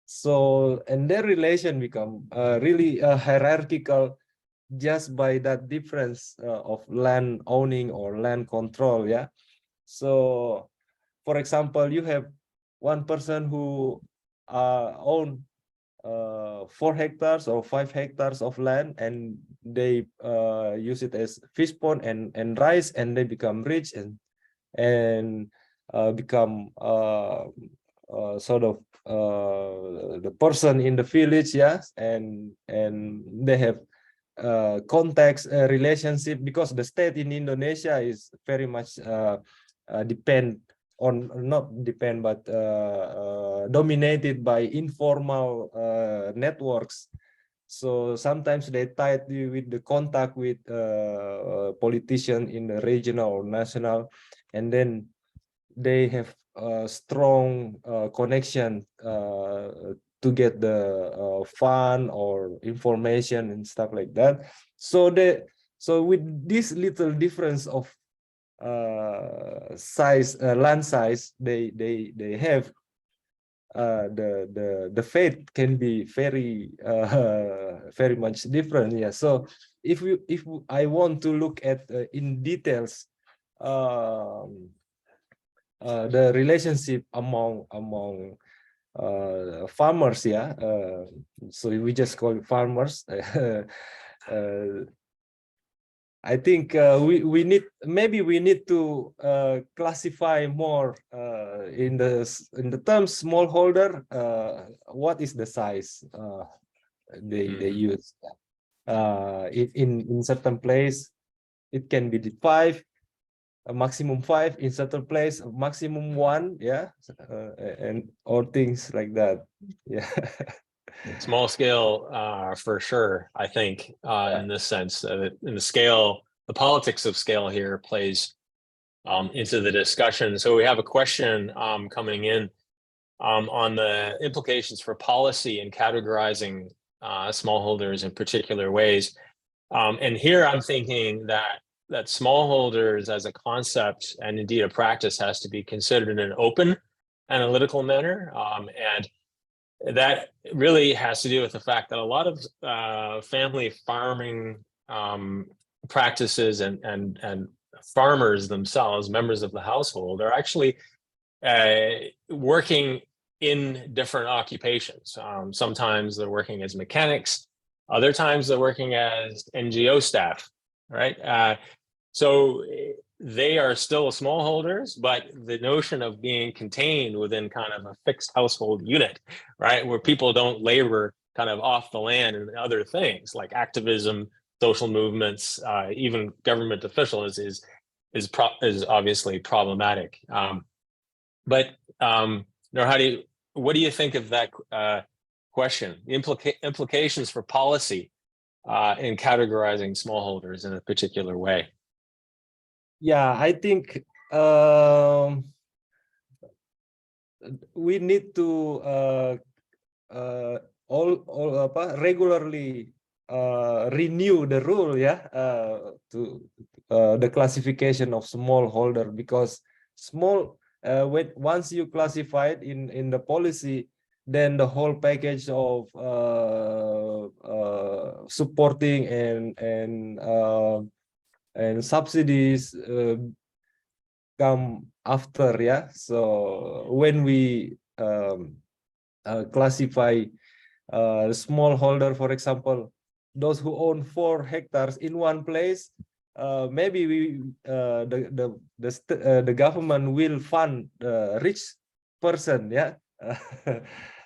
So, and their relation become really hierarchical just by that difference of land owning or land control. Yeah. So, for example, you have one person who own 4 hectares or 5 hectares of land, and they use it as fish pond and rice, and they become rich and become sort of the person in the village. Yes, and they have contacts, relationship, because the state in Indonesia is very much dominated by informal networks. So sometimes they tied with the contact with politicians in the regional or national, and then they have a strong connection to get the fund or information and stuff like that. So with this little difference of size, land size they have, the fate can be very very much different. Yeah. So if I want to look at in details the relationship among farmers, yeah. So we just call it farmers. I think we need to classify more in the term smallholder. What is the size they use? In certain place, it can be 5, a maximum 5. In certain place, a maximum 1. Yeah, and or things like that. Yeah. Small scale, for sure. I think in this sense, in the scale, the politics of scale here plays into the discussion. So we have a question coming in on the implications for policy and categorizing smallholders in particular ways. And here I'm thinking that smallholders as a concept and indeed a practice has to be considered in an open analytical manner. And that really has to do with the fact that a lot of family farming practices and farmers themselves, members of the household, are actually working in different occupations. Sometimes they're working as mechanics, other times they're working as NGO staff, right? So they are still smallholders, but the notion of being contained within kind of a fixed household unit, right, where people don't labor kind of off the land and other things like activism, social movements, even government officials is obviously problematic. But Nurhadi, what do you think of that question? Implications for policy in categorizing smallholders in a particular way? Yeah, I think we need to regularly renew the rule, yeah, to the classification of smallholder, because once you classify it in the policy, then the whole package of supporting and subsidies come after, yeah. So when we classify smallholder, for example, those who own 4 hectares in one place, maybe the government will fund the rich person, yeah,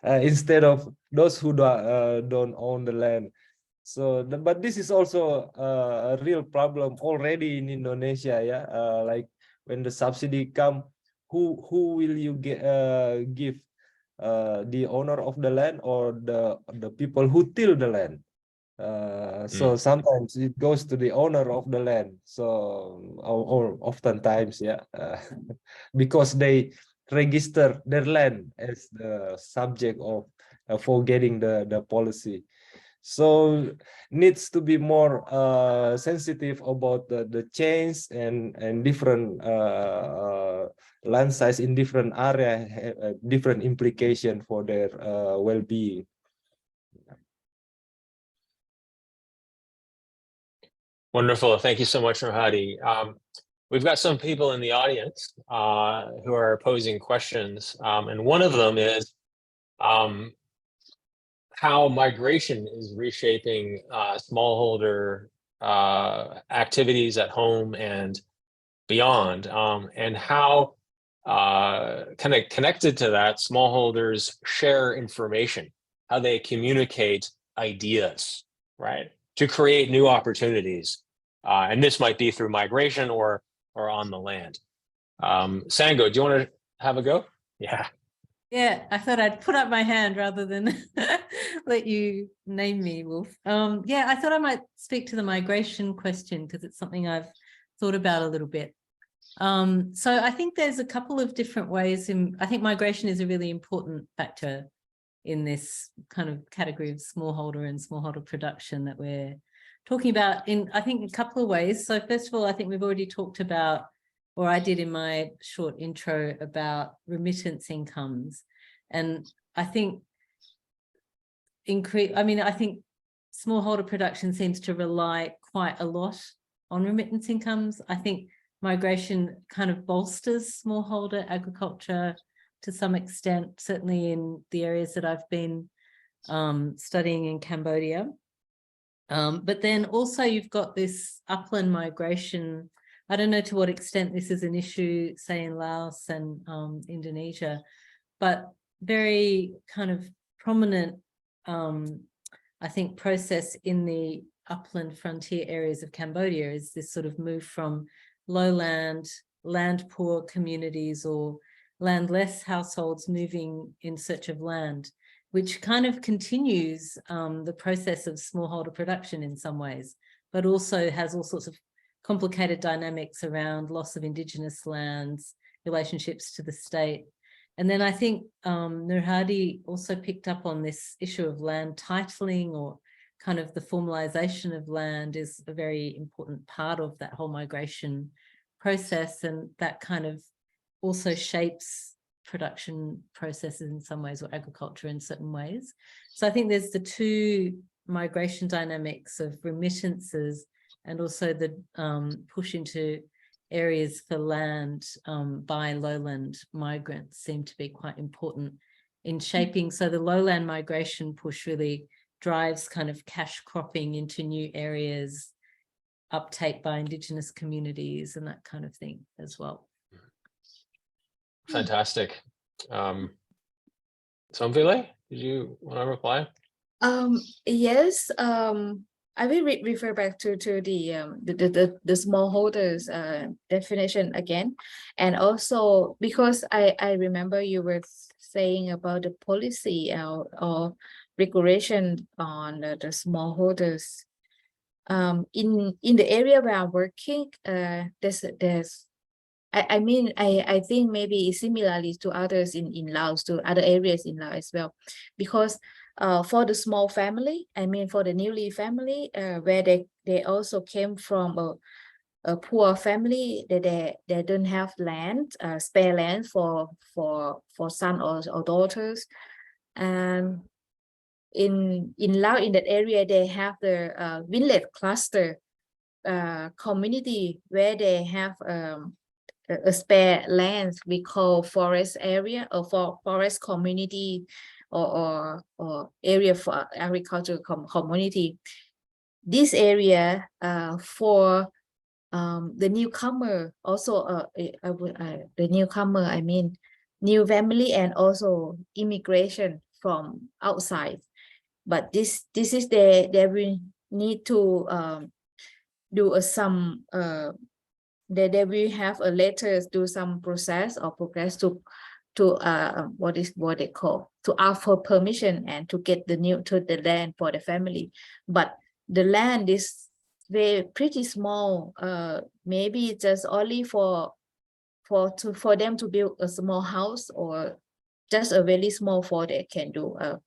instead of those who don't own the land. So, but this is also a real problem already in Indonesia, yeah. Like when the subsidy come, who will you give? The owner of the land or the people who till the land? So sometimes it goes to the owner of the land. So or oftentimes, yeah, because they register their land as the subject of for getting the policy. So needs to be more sensitive about the change and different land size in different area, different implication for their well-being. Wonderful. Thank you so much, Nurhadi. We've got some people in the audience who are posing questions. And one of them is how migration is reshaping smallholder activities at home and beyond, and how kind of connected to that, smallholders share information, how they communicate ideas, right, to create new opportunities. And this might be through migration or on the land. Sango, do you want to have a go? Yeah. Yeah, I thought I'd put up my hand rather than let you name me, Wolf. Yeah, I thought I might speak to the migration question because it's something I've thought about a little bit. So I think there's a couple of different ways I think migration is a really important factor in this kind of category of smallholder and smallholder production that we're talking about in, I think, a couple of ways. So first of all, I think we've already talked about, or I did in my short intro, about remittance incomes And I think I think smallholder production seems to rely quite a lot on remittance incomes. I think migration kind of bolsters smallholder agriculture to some extent, certainly in the areas that I've been studying in Cambodia. But then also you've got this upland migration. I don't know to what extent this is an issue, say in Laos and Indonesia, but very kind of prominent, I think, process in the upland frontier areas of Cambodia is this sort of move from lowland, land poor communities or landless households moving in search of land, which kind of continues the process of smallholder production in some ways, but also has all sorts of complicated dynamics around loss of indigenous lands, relationships to the state. And then I think Nur Hadi also picked up on this issue of land titling, or kind of the formalization of land is a very important part of that whole migration process, and that kind of also shapes production processes in some ways, or agriculture in certain ways. So I think there's the two migration dynamics of remittances and also the push into areas for land by lowland migrants seem to be quite important in shaping. So the lowland migration push really drives kind of cash cropping into new areas, uptake by indigenous communities and that kind of thing as well. Fantastic. Somvile, did you want to reply? Yes. I will refer back to the smallholders definition again, and also because I remember you were saying about the policy or regulation on the smallholders. In the area where I'm working, there's I think maybe similarly to others in Laos, to other areas in Laos as well, because for the small family, I mean for the newly family, where they also came from a poor family, that they don't have land, spare land for son or daughters, and in Laos, in that area, they have the village cluster community where they have a spare land we call forest area, or for forest community, or area for agricultural community. This area for the newcomer, also the newcomer, I mean new family and also immigration from outside. But this is they will need to do some they will have a letters, do some process or progress to what they call to ask for permission and to get the land for the family. But the land is pretty small, maybe just only for them to build a small house, or just a very small for they can do a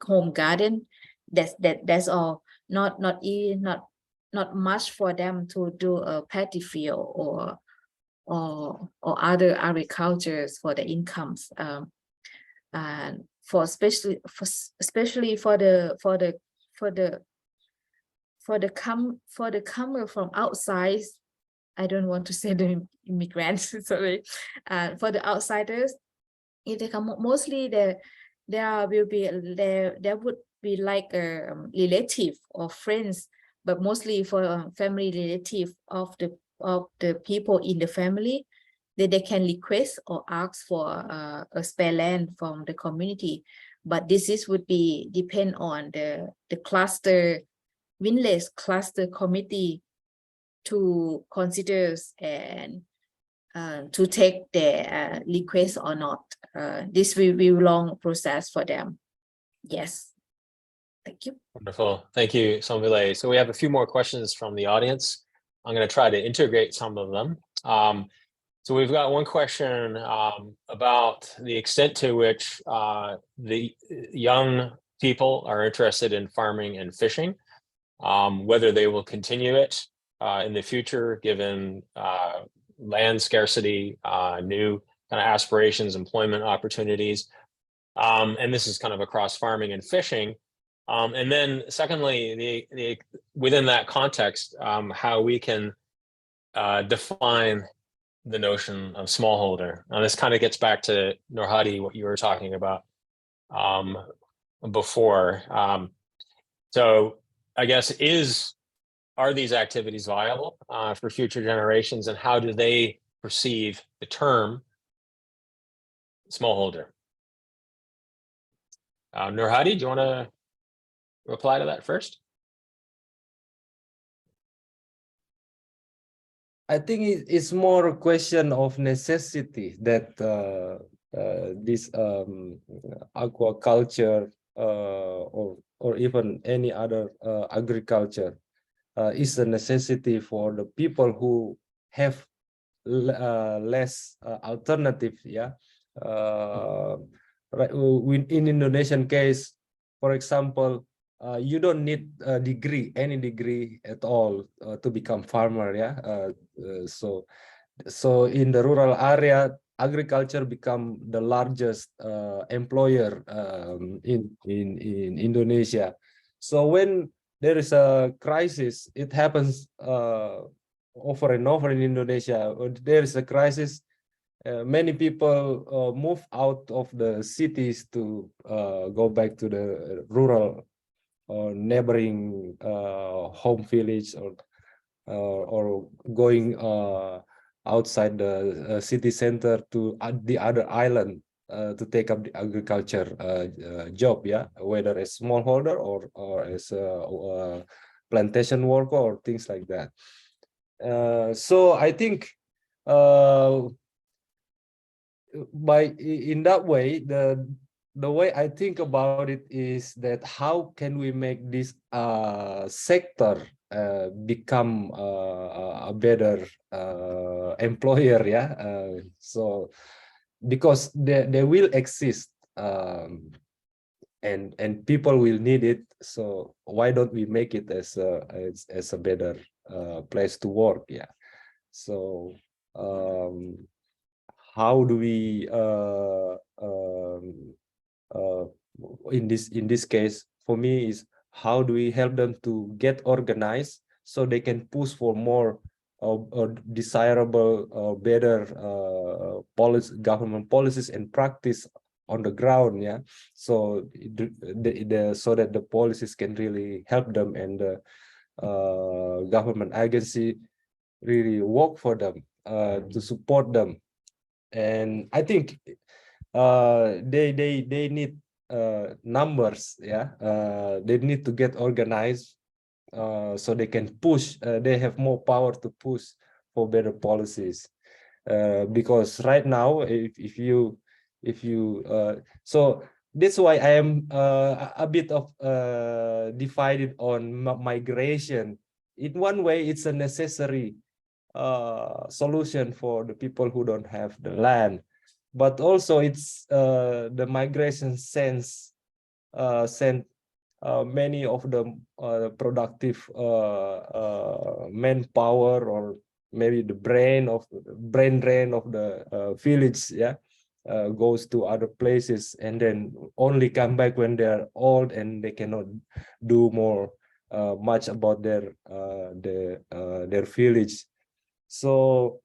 home garden. That's all. Not much for them to do a paddy field or other agricultures for the incomes, and especially for the comer from outside. I don't want to say the immigrants, sorry. For the outsiders, if they come, mostly there would be like a relative or friends, but mostly for family relative of the people in the family, that they can request or ask for a spare land from the community. But this would be depend on the cluster, village cluster committee to consider and to take their request or not. This will be a long process for them. Yes. Thank you. Wonderful. Thank you, Somvile. So we have a few more questions from the audience. I'm going to try to integrate some of them. So we've got one question about the extent to which the young people are interested in farming and fishing, whether they will continue it in the future, given land scarcity, new kind of aspirations, employment opportunities, And this is kind of across farming and fishing. And then secondly, within that context, how we can define the notion of smallholder. Now, this kind of gets back to Nurhadi, what you were talking about before. So I guess are these activities viable for future generations, and how do they perceive the term smallholder? Nurhadi, do you want to reply to that first? I think it's more a question of necessity that this aquaculture or even any other agriculture is a necessity for the people who have less alternative. Yeah, right. In Indonesian case, for example, you don't need a degree, any degree at all, to become farmer. Yeah, so in the rural area, agriculture become the largest employer in Indonesia. So when there is a crisis, it happens over and over in Indonesia. When there is a crisis, many people move out of the cities to go back to the rural or neighboring home village, or going outside the city center to the other island to take up the agriculture job, yeah, whether as smallholder or as a plantation worker or things like that. So I think in that way, the way I think about it is that how can we make this sector become a better employer, yeah? So because they will exist, and people will need it. So why don't we make it as a better place to work? Yeah. So how do we in this case, for me, is how do we help them to get organized so they can push for more desirable, better government policies and practice on the ground, yeah. So so that the policies can really help them, and the government agency really work for them to support them. And I think they need numbers, yeah. They need to get organized so they can push. They have more power to push for better policies, because right now, if you so that's why I am a bit of divided on migration. In one way, it's a necessary solution for the people who don't have the land, but also it's the migration sent many of the productive manpower, or maybe the brain drain of the village, yeah, goes to other places, and then only come back when they're old and they cannot do more much about their village. So,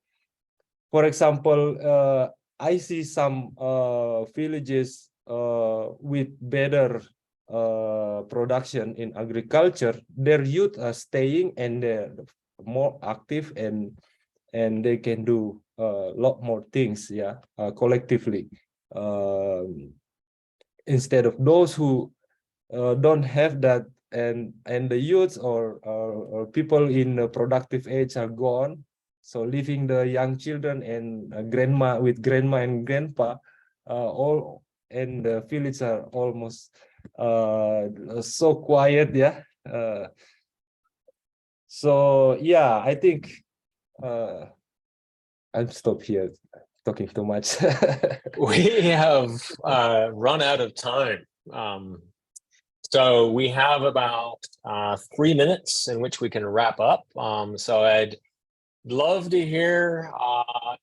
for example, I see some villages with better production in agriculture. Their youth are staying, and they're more active, and they can do a lot more things, yeah, collectively, instead of those who don't have that, and the youths or people in the productive age are gone. So leaving the young children and grandma and grandpa, all, and the village are almost so quiet, yeah. So yeah, I think I'll stop here talking too much. We have run out of time. So we have about 3 minutes in which we can wrap up. So I'd love to hear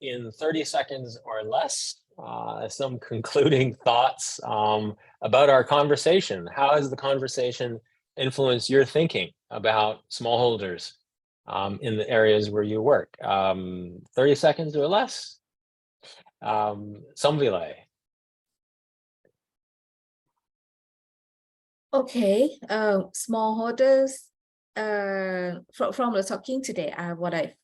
in 30 seconds or less some concluding thoughts about our conversation. How has the conversation influenced your thinking about smallholders in the areas where you work? 30 seconds or less. Samvile. Okay, smallholders, from the talking today, what I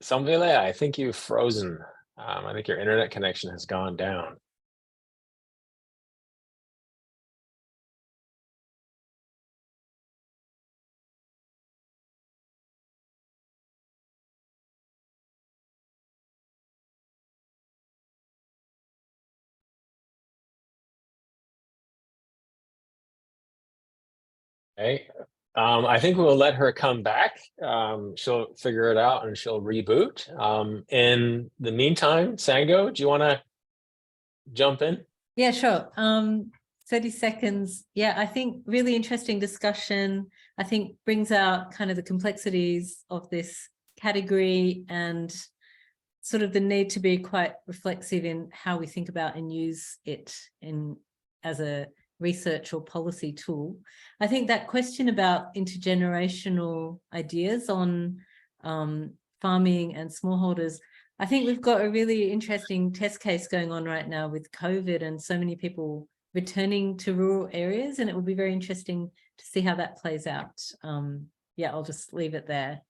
Samvile, I think you've frozen. I think your internet connection has gone down. Okay. I think we'll let her come back. She'll figure it out and she'll reboot. In the meantime, Sango, do you want to jump in? Yeah, sure. 30 seconds. Yeah, I think really interesting discussion. I think brings out kind of the complexities of this category and sort of the need to be quite reflexive in how we think about and use it as a research or policy tool. I think that question about intergenerational ideas on farming and smallholders, I think we've got a really interesting test case going on right now with COVID and so many people returning to rural areas, and it will be very interesting to see how that plays out. Yeah, I'll just leave it there.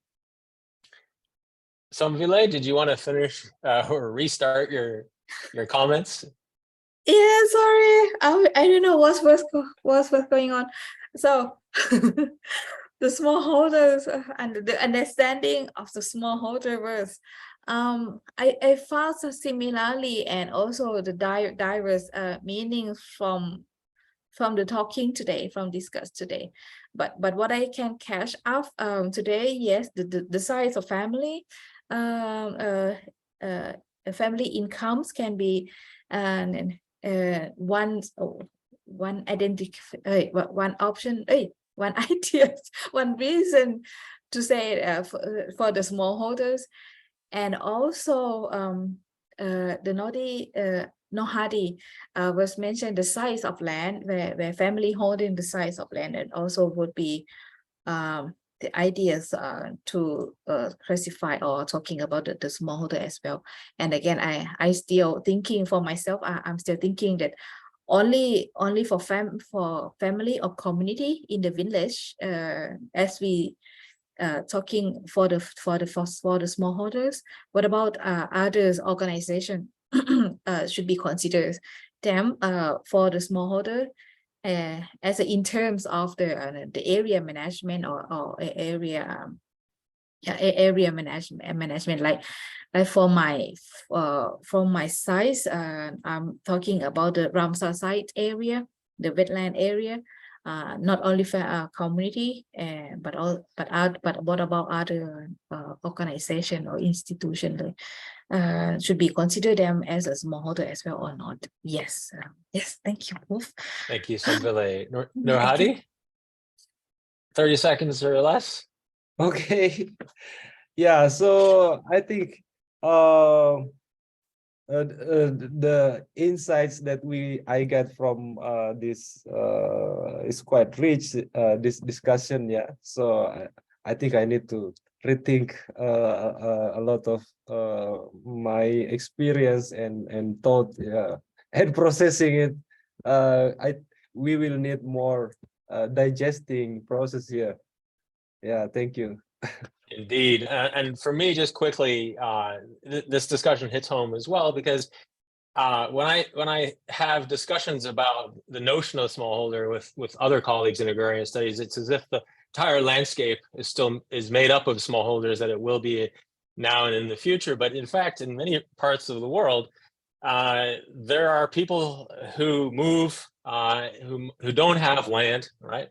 Samvile, did you want to finish or restart your comments? Yeah, sorry. I don't know what's going on. So the smallholders and the understanding of the smallholders, I found similarly and also the diverse meanings from the talking today, from discuss today. But what I can catch up today, yes, the size of family, family incomes can be one option, one idea, one reason to say for the smallholders, and also the Nohadi was mentioned the size of land, where family holding the size of land, and also would be the ideas to classify or talking about the smallholder as well. And again, I still thinking for myself, I'm still thinking that only for family or community in the village, as we talking for the smallholders. What about others organization should be considered them for the smallholder as in terms of the area management or area management, like for my size, I'm talking about the Ramsar site area, the wetland area, not only for community, but what about other organization or institution? Should be consider them as a smallholder as well or not? Yes, yes. Thank you both. Thank you, Samvile. Nurhadi, 30 seconds or less. Okay. Yeah, so I think the insights that I get from this is quite rich, this discussion. Yeah, so I think I need to rethink a lot of my experience and thought, yeah, and processing it. We will need more digesting process here. Yeah, thank you. Indeed. And for me, just quickly, this discussion hits home as well, because when I have discussions about the notion of smallholder with other colleagues in agrarian studies, it's as if the entire landscape is made up of smallholders, that it will be now and in the future. But in fact, in many parts of the world, there are people who move, who don't have land, right?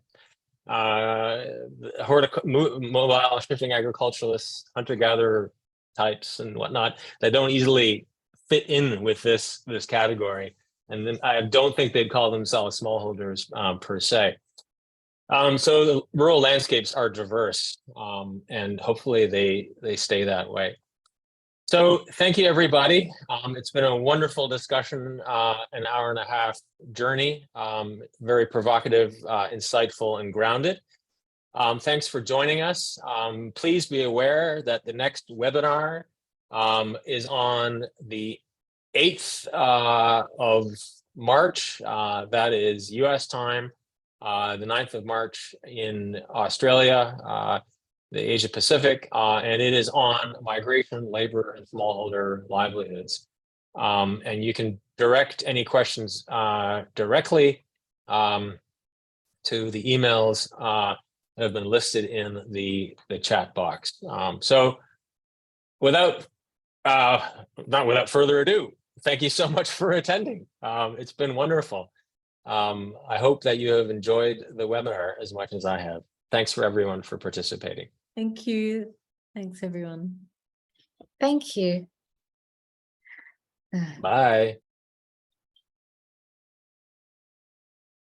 Mobile shifting agriculturalists, hunter-gatherer types and whatnot, that don't easily fit in with this category. And then I don't think they'd call themselves smallholders per se. So the rural landscapes are diverse, and hopefully they stay that way. So thank you, everybody. It's been a wonderful discussion, an hour and a half journey, very provocative, insightful, and grounded. Thanks for joining us. Please be aware that the next webinar is on the 8th of March. That is US time, the 9th of March in Australia, the Asia Pacific, and it is on migration, labor, and smallholder livelihoods. And you can direct any questions directly to the emails that have been listed in the chat box. So not without further ado, thank you so much for attending. It's been wonderful. I hope that you have enjoyed the webinar as much as I have. Thanks for everyone for participating. Thank you. Thanks, everyone. Thank you. Bye.